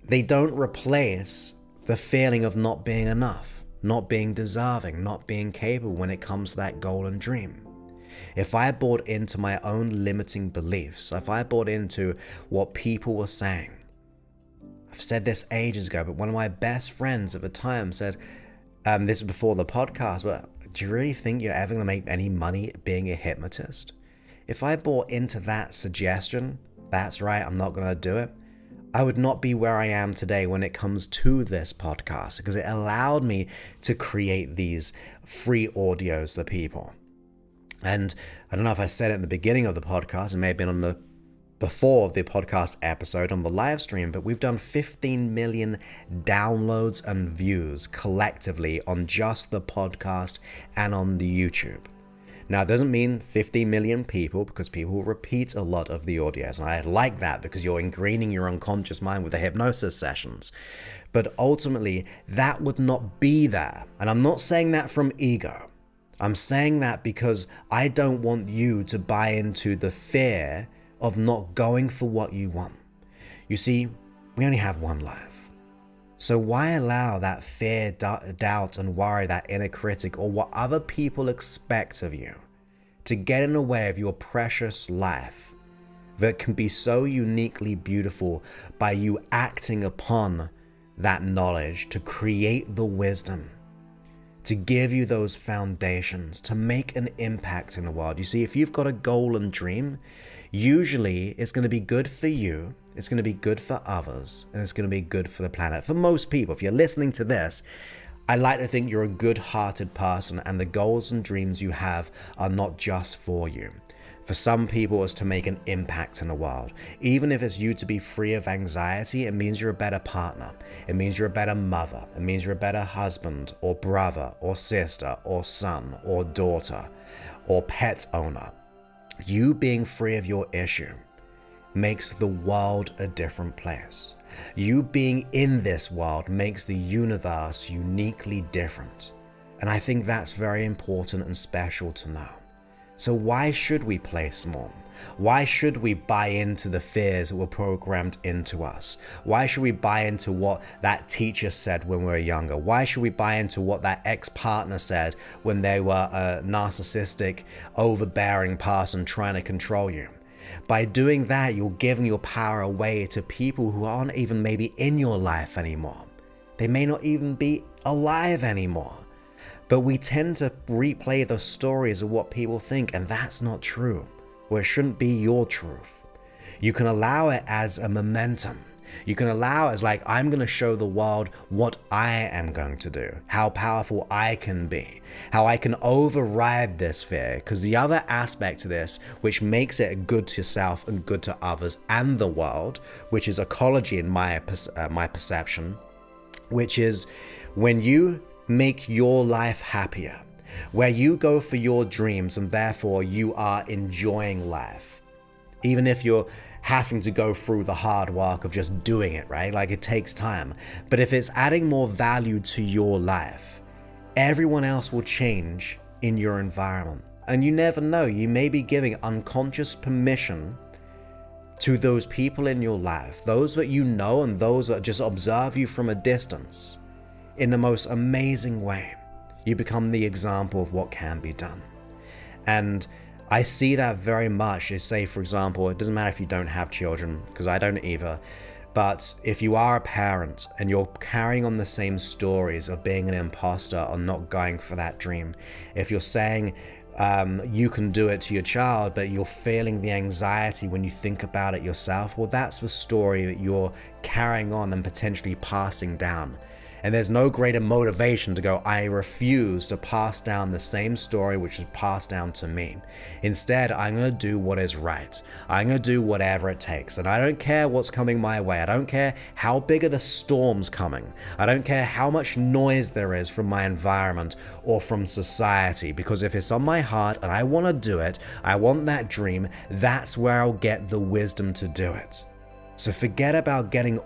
they don't replace the feeling of not being enough, not being deserving, not being capable when it comes to that goal and dream. If I bought into my own limiting beliefs, if I bought into what people were saying, I've said this ages ago, but one of my best friends at the time said, this was before the podcast, but do you really think you're ever going to make any money being a hypnotist? If I bought into that suggestion, that's right, I'm not going to do it, I would not be where I am today when it comes to this podcast, because it allowed me to create these free audios for people. And I don't know if I said it in the beginning of the podcast, it may have been before the podcast episode on the live stream, but we've done 15 million downloads and views collectively on just the podcast and on the YouTube. Now, it doesn't mean 50 million people, because people will repeat a lot of the audios, and I like that because you're ingraining your unconscious mind with the hypnosis sessions. But ultimately, that would not be there. And I'm not saying that from ego. I'm saying that because I don't want you to buy into the fear of not going for what you want. You see, we only have one life. So why allow that fear, doubt, and worry, that inner critic, or what other people expect of you to get in the way of your precious life that can be so uniquely beautiful by you acting upon that knowledge to create the wisdom, to give you those foundations, to make an impact in the world. You see, if you've got a goal and dream, usually it's going to be good for you, it's going to be good for others, and it's going to be good for the planet. For most people, if you're listening to this, I like to think you're a good-hearted person, and the goals and dreams you have are not just for you. For some people, it's to make an impact in the world. Even if it's you to be free of anxiety, it means you're a better partner. It means you're a better mother. It means you're a better husband or brother or sister or son or daughter or pet owner. You being free of your issue makes the world a different place. You being in this world makes the universe uniquely different. And I think that's very important and special to know. So why should we play small? Why should we buy into the fears that were programmed into us? Why should we buy into what that teacher said when we were younger? Why should we buy into what that ex-partner said when they were a narcissistic, overbearing person trying to control you? By doing that, you're giving your power away to people who aren't even maybe in your life anymore. They may not even be alive anymore. But we tend to replay the stories of what people think, and that's not true. Well, it shouldn't be your truth. You can allow it as a momentum. You can allow it as like, I'm going to show the world what I am going to do, how powerful I can be, how I can override this fear. Because the other aspect to this, which makes it good to yourself and good to others and the world, which is ecology in my perception, which is when you make your life happier, where you go for your dreams and therefore you are enjoying life, even if you're having to go through the hard work of just doing it, right? Like, it takes time. But if it's adding more value to your life, everyone else will change in your environment. And you never know, you may be giving unconscious permission to those people in your life, those that you know and those that just observe you from a distance, in the most amazing way. You become the example of what can be done. And I see that very much. Say, for example, it doesn't matter if you don't have children, because I don't either, but if you are a parent and you're carrying on the same stories of being an imposter or not going for that dream, if you're saying you can do it to your child, but you're feeling the anxiety when you think about it yourself, well, that's the story that you're carrying on and potentially passing down. And there's no greater motivation to go, I refuse to pass down the same story which was passed down to me. Instead, I'm going to do what is right. I'm going to do whatever it takes. And I don't care what's coming my way. I don't care how big are the storms coming. I don't care how much noise there is from my environment or from society. Because if it's on my heart and I want to do it, I want that dream, that's where I'll get the wisdom to do it. So forget about getting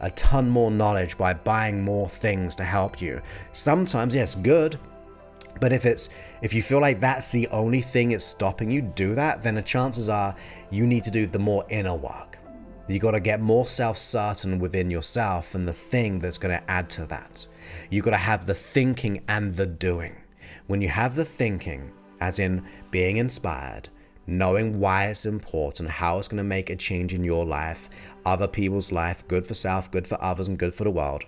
a ton more knowledge by buying more things to help you. Sometimes, yes, good. But if you feel like that's the only thing that's stopping you, do that, then the chances are you need to do the more inner work. You got to get more self-certain within yourself and the thing that's going to add to that. You got to have the thinking and the doing. When you have the thinking, as in being inspired, knowing why it's important, how it's going to make a change in your life, other people's life, good for self, good for others, and good for the world.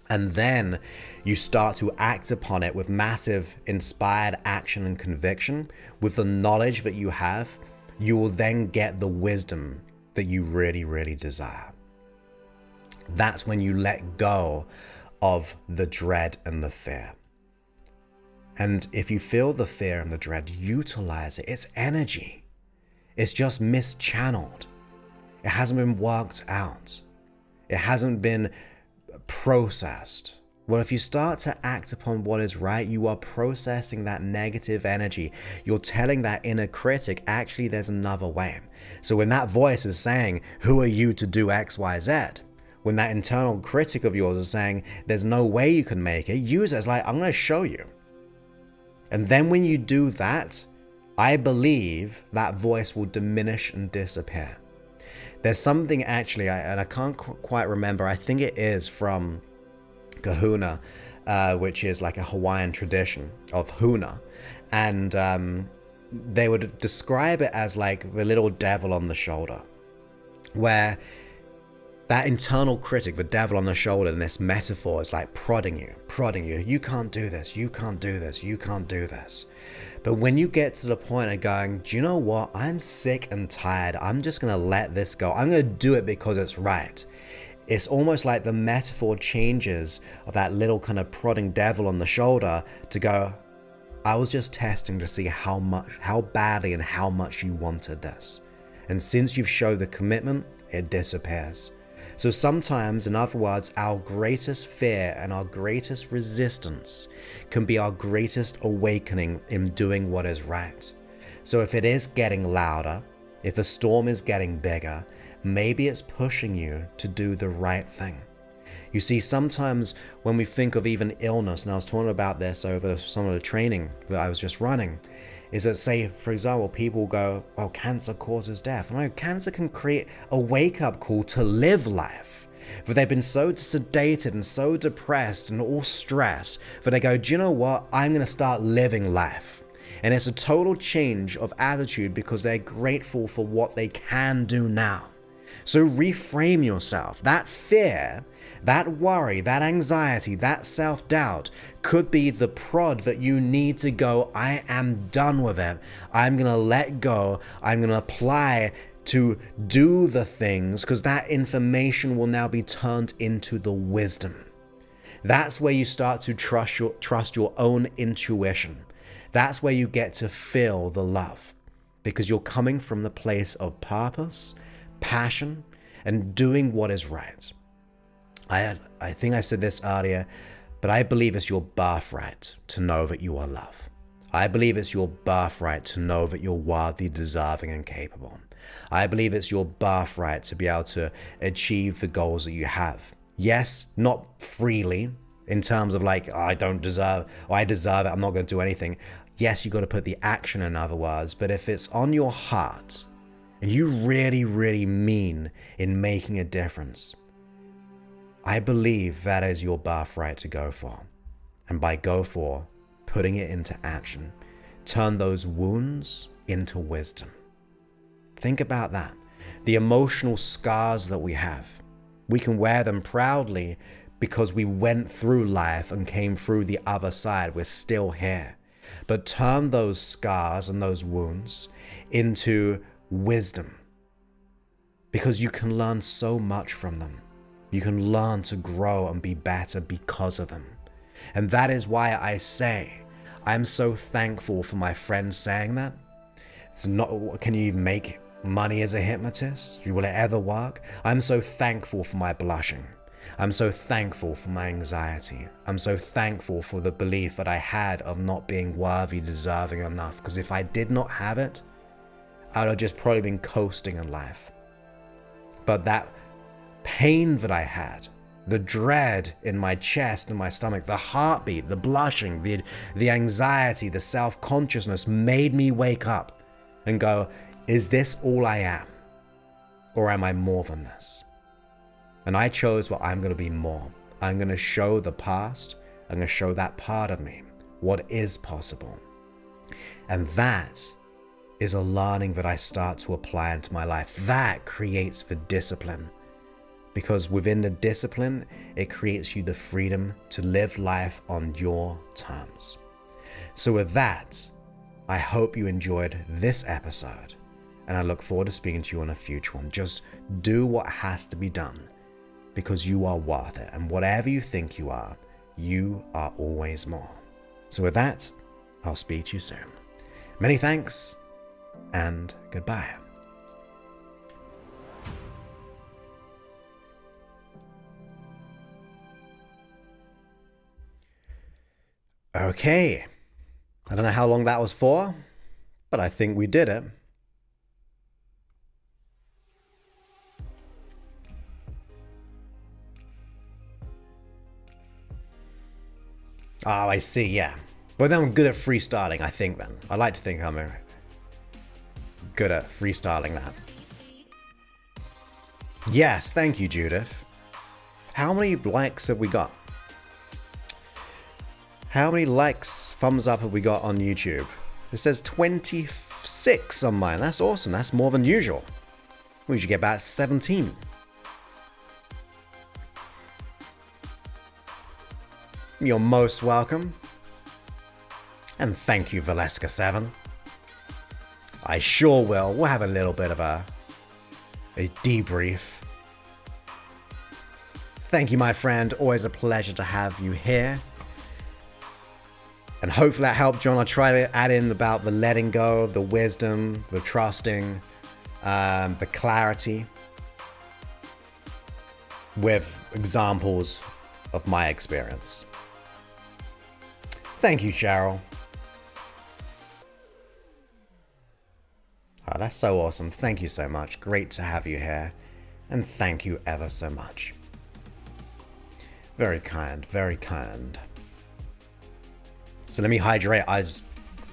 And then you start to act upon it with massive inspired action and conviction, with the knowledge that you have, you will then get the wisdom that you really, really desire. That's when you let go of the dread and the fear. And if you feel the fear and the dread, utilize it. It's energy. It's just mischanneled. It hasn't been worked out. It hasn't been processed. Well, if you start to act upon what is right, you are processing that negative energy. You're telling that inner critic, actually, there's another way. So when that voice is saying, who are you to do X, Y, Z? When that internal critic of yours is saying, there's no way you can make it, use it as like, I'm going to show you. And then when you do that, I believe that voice will diminish and disappear. There's something actually, and I can't quite remember, I think it is from Kahuna, which is like a Hawaiian tradition of Huna. And they would describe it as like the little devil on the shoulder, where that internal critic, the devil on the shoulder in this metaphor, is like prodding you. You can't do this, you can't do this, you can't do this. But when you get to the point of going, do you know what? I'm sick and tired. I'm just going to let this go. I'm going to do it because it's right. It's almost like the metaphor changes of that little kind of prodding devil on the shoulder to go, I was just testing to see how badly and how much you wanted this. And since you've showed the commitment, it disappears. So sometimes, in other words, our greatest fear and our greatest resistance can be our greatest awakening in doing what is right. So if it is getting louder, if the storm is getting bigger, maybe it's pushing you to do the right thing. You see, sometimes when we think of even illness, and I was talking about this over some of the training that I was just running, is that, say, for example, people go, oh, cancer causes death. No, cancer can create a wake-up call to live life. But they've been so sedated and so depressed and all stressed that they go, do you know what? I'm going to start living life. And it's a total change of attitude because they're grateful for what they can do now. So reframe yourself. That fear, that worry, that anxiety, that self-doubt could be the prod that you need to go, I am done with it. I'm going to let go. I'm going to apply to do the things, because that information will now be turned into the wisdom. That's where you start to trust your own intuition. That's where you get to feel the love, because you're coming from the place of purpose, passion, and doing what is right. I think I said this earlier, but I believe it's your birthright to know that you are loved. I believe it's your birthright to know that you're worthy, deserving, and capable. I believe it's your birthright to be able to achieve the goals that you have. Yes, not freely, in terms of like, oh, I don't deserve, or I deserve it, I'm not going to do anything. Yes, you got to put the action, in other words, but if it's on your heart and you really, really mean in making a difference, I believe that is your birthright to go for. And by go for, putting it into action, turn those wounds into wisdom. Think about that. The emotional scars that we have, we can wear them proudly because we went through life and came through the other side. We're still here. But turn those scars and those wounds into wisdom, because you can learn so much from them. You can learn to grow and be better because of them. And that is why I say, I'm so thankful for my friends saying that. It's not, can you even make money as a hypnotist? Will it ever work? I'm so thankful for my blushing. I'm so thankful for my anxiety. I'm so thankful for the belief that I had of not being worthy, deserving enough. Because if I did not have it, I would have just probably been coasting in life. But that pain that I had, the dread in my chest and my stomach, the heartbeat, the blushing, the anxiety, the self-consciousness made me wake up and go, is this all I am? Or am I more than this? And I chose, well, I'm going to be more. I'm going to show the past. I'm going to show that part of me what is possible. And that is a learning that I start to apply into my life. That creates the discipline. Because within the discipline, it creates you the freedom to live life on your terms. So with that, I hope you enjoyed this episode, and I look forward to speaking to you on a future one. Just do what has to be done, because you are worth it. And whatever you think you are always more. So with that, I'll speak to you soon. Many thanks, and goodbye. Okay, I don't know how long that was for, but I think we did it. Oh, I see, yeah. Well, then I'm good at freestyling, I think then. I like to think I'm good at freestyling that. Yes, thank you, Judith. How many likes have we got? How many likes, thumbs up have we got on YouTube? It says 26 on mine. That's awesome. That's more than usual. We should get about 17. You're most welcome. And thank you, Valeska7. I sure will. We'll have a little bit of a debrief. Thank you, my friend. Always a pleasure to have you here. And hopefully that helped, John. I'll try to add in about the letting go, the wisdom, the trusting, the clarity, with examples of my experience. Thank you, Cheryl. Oh, that's so awesome. Thank you so much. Great to have you here. And thank you ever so much. Very kind, very kind. So let me hydrate. I just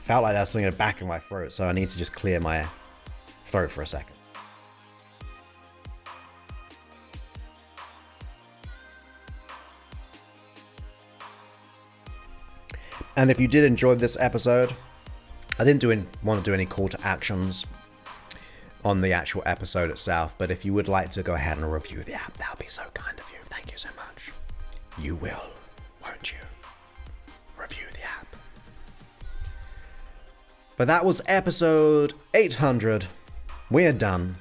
felt like there was something in the back of my throat, so I need to just clear my throat for a second. And if you did enjoy this episode, I didn't want to do any call to actions on the actual episode itself, but if you would like to go ahead and review the app, that would be so kind of you. Thank you so much. You will, won't you? Review the app. But that was episode 800. We're done.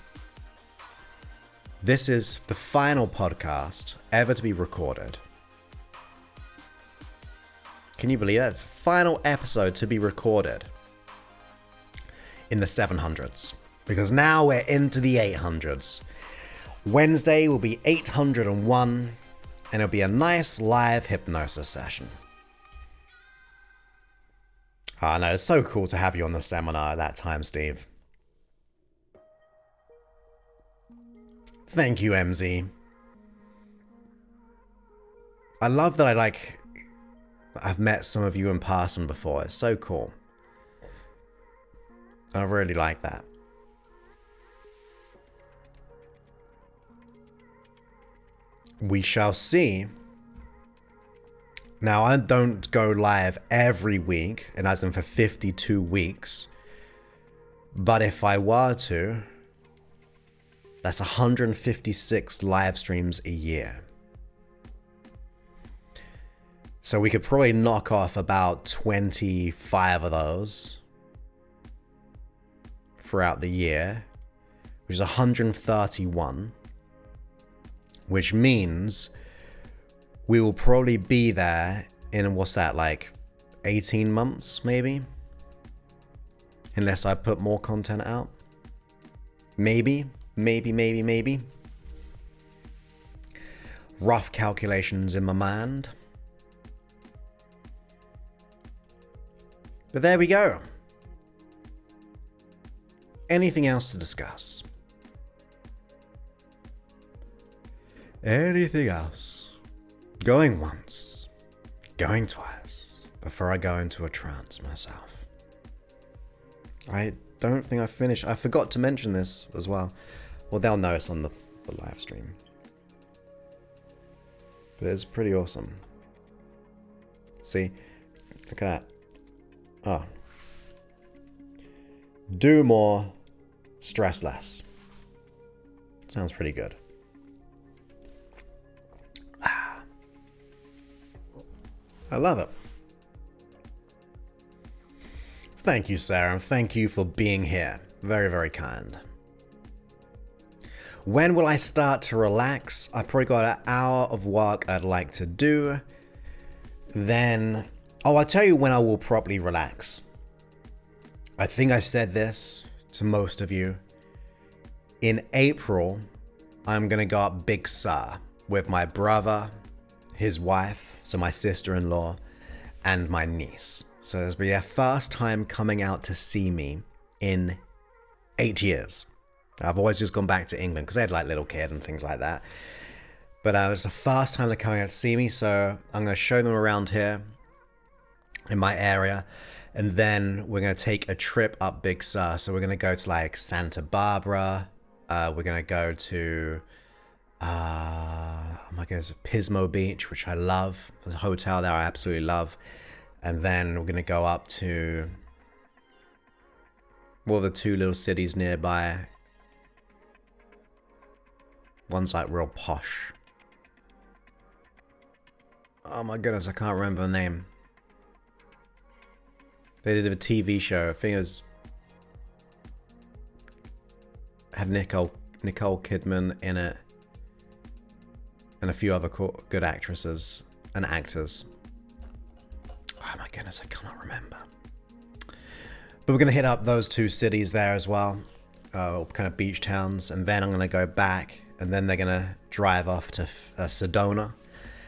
This is the final podcast ever to be recorded. Can you believe that? It's the final episode to be recorded in the 700s. Because now we're into the 800s. Wednesday will be 801, and it'll be a nice live hypnosis session. I know, it's so cool to have you on the seminar at that time, Steve. Thank you, MZ. I love that I've met some of you in person before. It's so cool. I really like that. We shall see. Now, I don't go live every week, and as in for 52 weeks. But if I were to, that's 156 live streams a year. So we could probably knock off about 25 of those throughout the year, which is 131. Which means we will probably be there in, what's that, like 18 months, maybe? Unless I put more content out. Maybe. Rough calculations in my mind. But there we go. Anything else to discuss? Anything else? Going once, going twice, before I go into a trance myself. I don't think I finished. I forgot to mention this as well. Well, they'll know it's on the live stream. But it's pretty awesome. See? Look at that. Oh. Do more, stress less. Sounds pretty good. I love it. Thank you, Sarah, and thank you for being here. Very, very kind. When will I start to relax? I probably got an hour of work I'd like to do. Then, I'll tell you when I will properly relax. I think I've said this to most of you. In April, I'm going to go up Big Sur with my brother, his wife, so my sister-in-law, and my niece. So this will be their first time coming out to see me in 8 years. I've always just gone back to England because they had like little kid and things like that. But it's the first time they're coming out to see me, so I'm going to show them around here in my area. And then we're going to take a trip up Big Sur. So we're going to go to like Santa Barbara. We're going to go to oh my goodness, Pismo Beach, which I love. There's a hotel there I absolutely love. And then we're going to go up to, well, the two little cities nearby. One's like real posh. Oh my goodness, I can't remember the name. They did a TV show. I think it was, had Nicole Kidman in it. And a few other good actresses and actors. Oh my goodness, I cannot remember. But we're going to hit up those two cities there as well. Kind of beach towns. And then I'm going to go back. And then they're going to drive off to Sedona.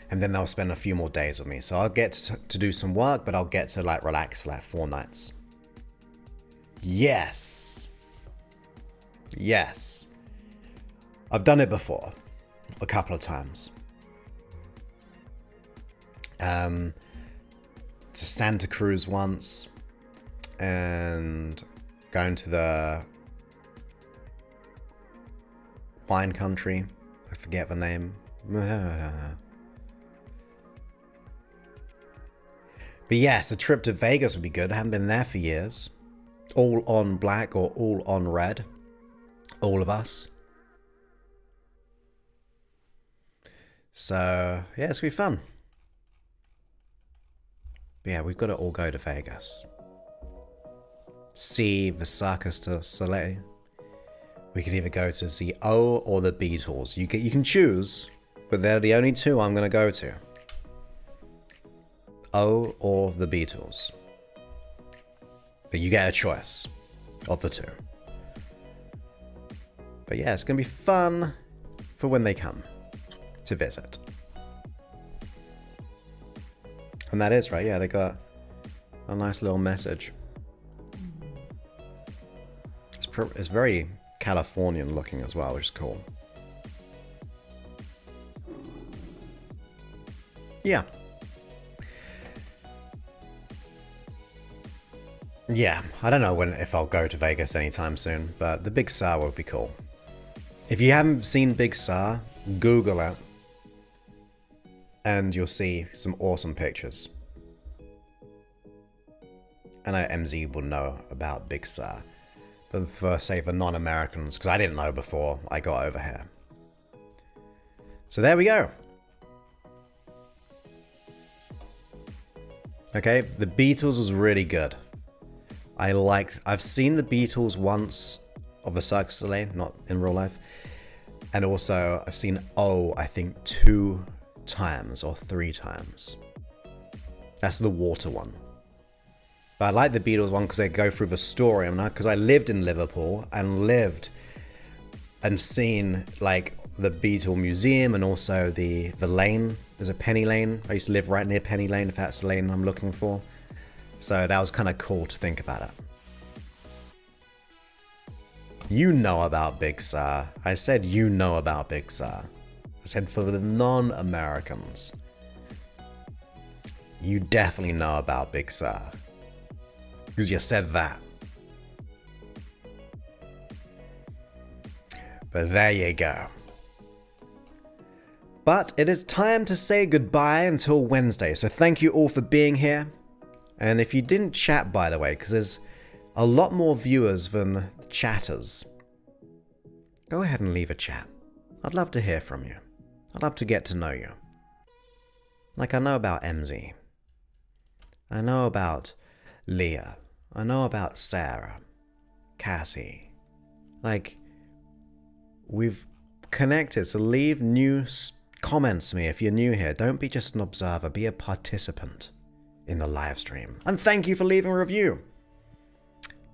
And then they'll spend a few more days with me. So I'll get to do some work, but I'll get to like relax for like 4 nights. Yes. Yes. I've done it before. A couple of times. To Santa Cruz once. And going to the wine country. I forget the name. But yes, a trip to Vegas would be good. I haven't been there for years. All on black or all on red. All of us. So, yeah, it's going to be fun. But yeah, we've got to all go to Vegas. See the Cirque du Soleil. We could either go to see O or the Beatles. You can choose, but they're the only two I'm going to go to. O or the Beatles. But you get a choice of the two. But yeah, it's going to be fun for when they come to visit. And that is right, yeah, they got a nice little message. It's very Californian looking as well, which is cool. Yeah. Yeah, I don't know if I'll go to Vegas anytime soon, but the Big Sur would be cool. If you haven't seen Big Sur, Google it, and you'll see some awesome pictures. I know MZ will know about Big Sur, but for, say, the non-Americans, because I didn't know before I got over here. So there we go. Okay, the Beatles was really good. I've seen the Beatles once of the Cirque du Soleil, not in real life. And also, I've seen O, I think, 2 times or 3 times. That's the water one. But I like the Beatles one because they go through the story. Because I lived in Liverpool and seen like the Beatle Museum and also the lane. There's a Penny Lane. I used to live right near Penny Lane, if that's the lane I'm looking for. So that was kind of cool to think about it. You know about Big Sur. I said you know about Big Sur. I said for the non-Americans. You definitely know about Big Sur. Because you said that. But there you go. But it is time to say goodbye until Wednesday. So thank you all for being here. And if you didn't chat, by the way, because there's a lot more viewers than chatters, go ahead and leave a chat. I'd love to hear from you. I'd love to get to know you. Like I know about MZ. I know about Leah. I know about Sarah. Cassie. Like, we've connected, so leave new comments to me if you're new here. Don't be just an observer, be a participant in the live stream. And thank you for leaving a review.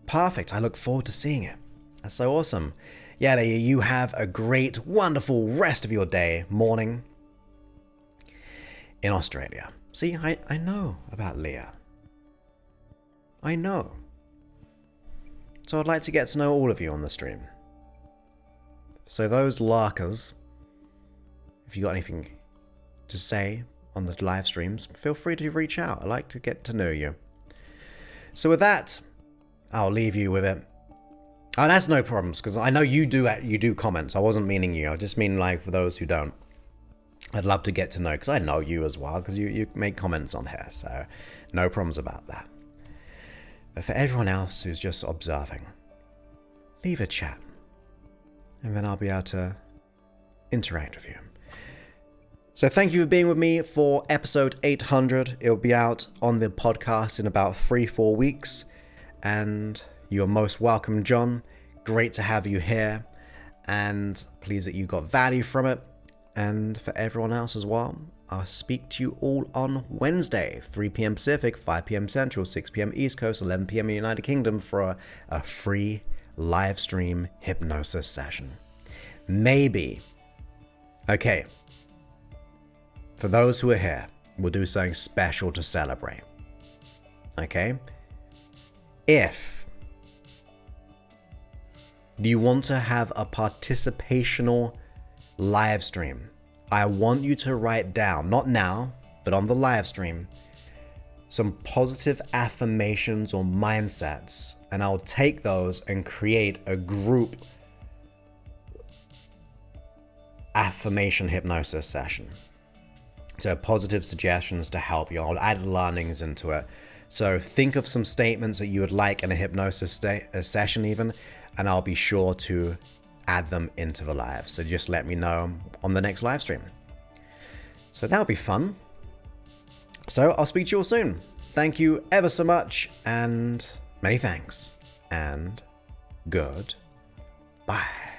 Perfect, I look forward to seeing it. That's so awesome. Yeah, you have a great, wonderful rest of your day, morning in Australia. See, I know about Leah. I know. So I'd like to get to know all of you on the stream. So those larkers, if you got anything to say on the live streams, feel free to reach out. I'd like to get to know you. So with that, I'll leave you with it. Oh, that's no problems, because I know you do comments. I wasn't meaning you. I just mean like for those who don't. I'd love to get to know, because I know you as well, because you make comments on here. So no problems about that. But for everyone else who's just observing, leave a chat. And then I'll be able to interact with you. So thank you for being with me for episode 800. It'll be out on the podcast in about 3-4 weeks. And you're most welcome, John. Great to have you here. And pleased that you got value from it. And for everyone else as well, I'll speak to you all on Wednesday, 3 p.m. Pacific, 5 p.m. Central, 6 p.m. East Coast, 11 p.m. United Kingdom for a free live stream hypnosis session. Maybe. Okay. For those who are here, we'll do something special to celebrate. Okay? If You want to have a participational live stream. I want you to write down, not now, but on the live stream, some positive affirmations or mindsets, and I'll take those and create a group affirmation hypnosis session. So positive suggestions to help you. I'll add learnings into it. So think of some statements that you would like in a hypnosis session even, and I'll be sure to add them into the live. So just let me know on the next live stream. So that'll be fun. So I'll speak to you all soon. Thank you ever so much, and many thanks, and good bye.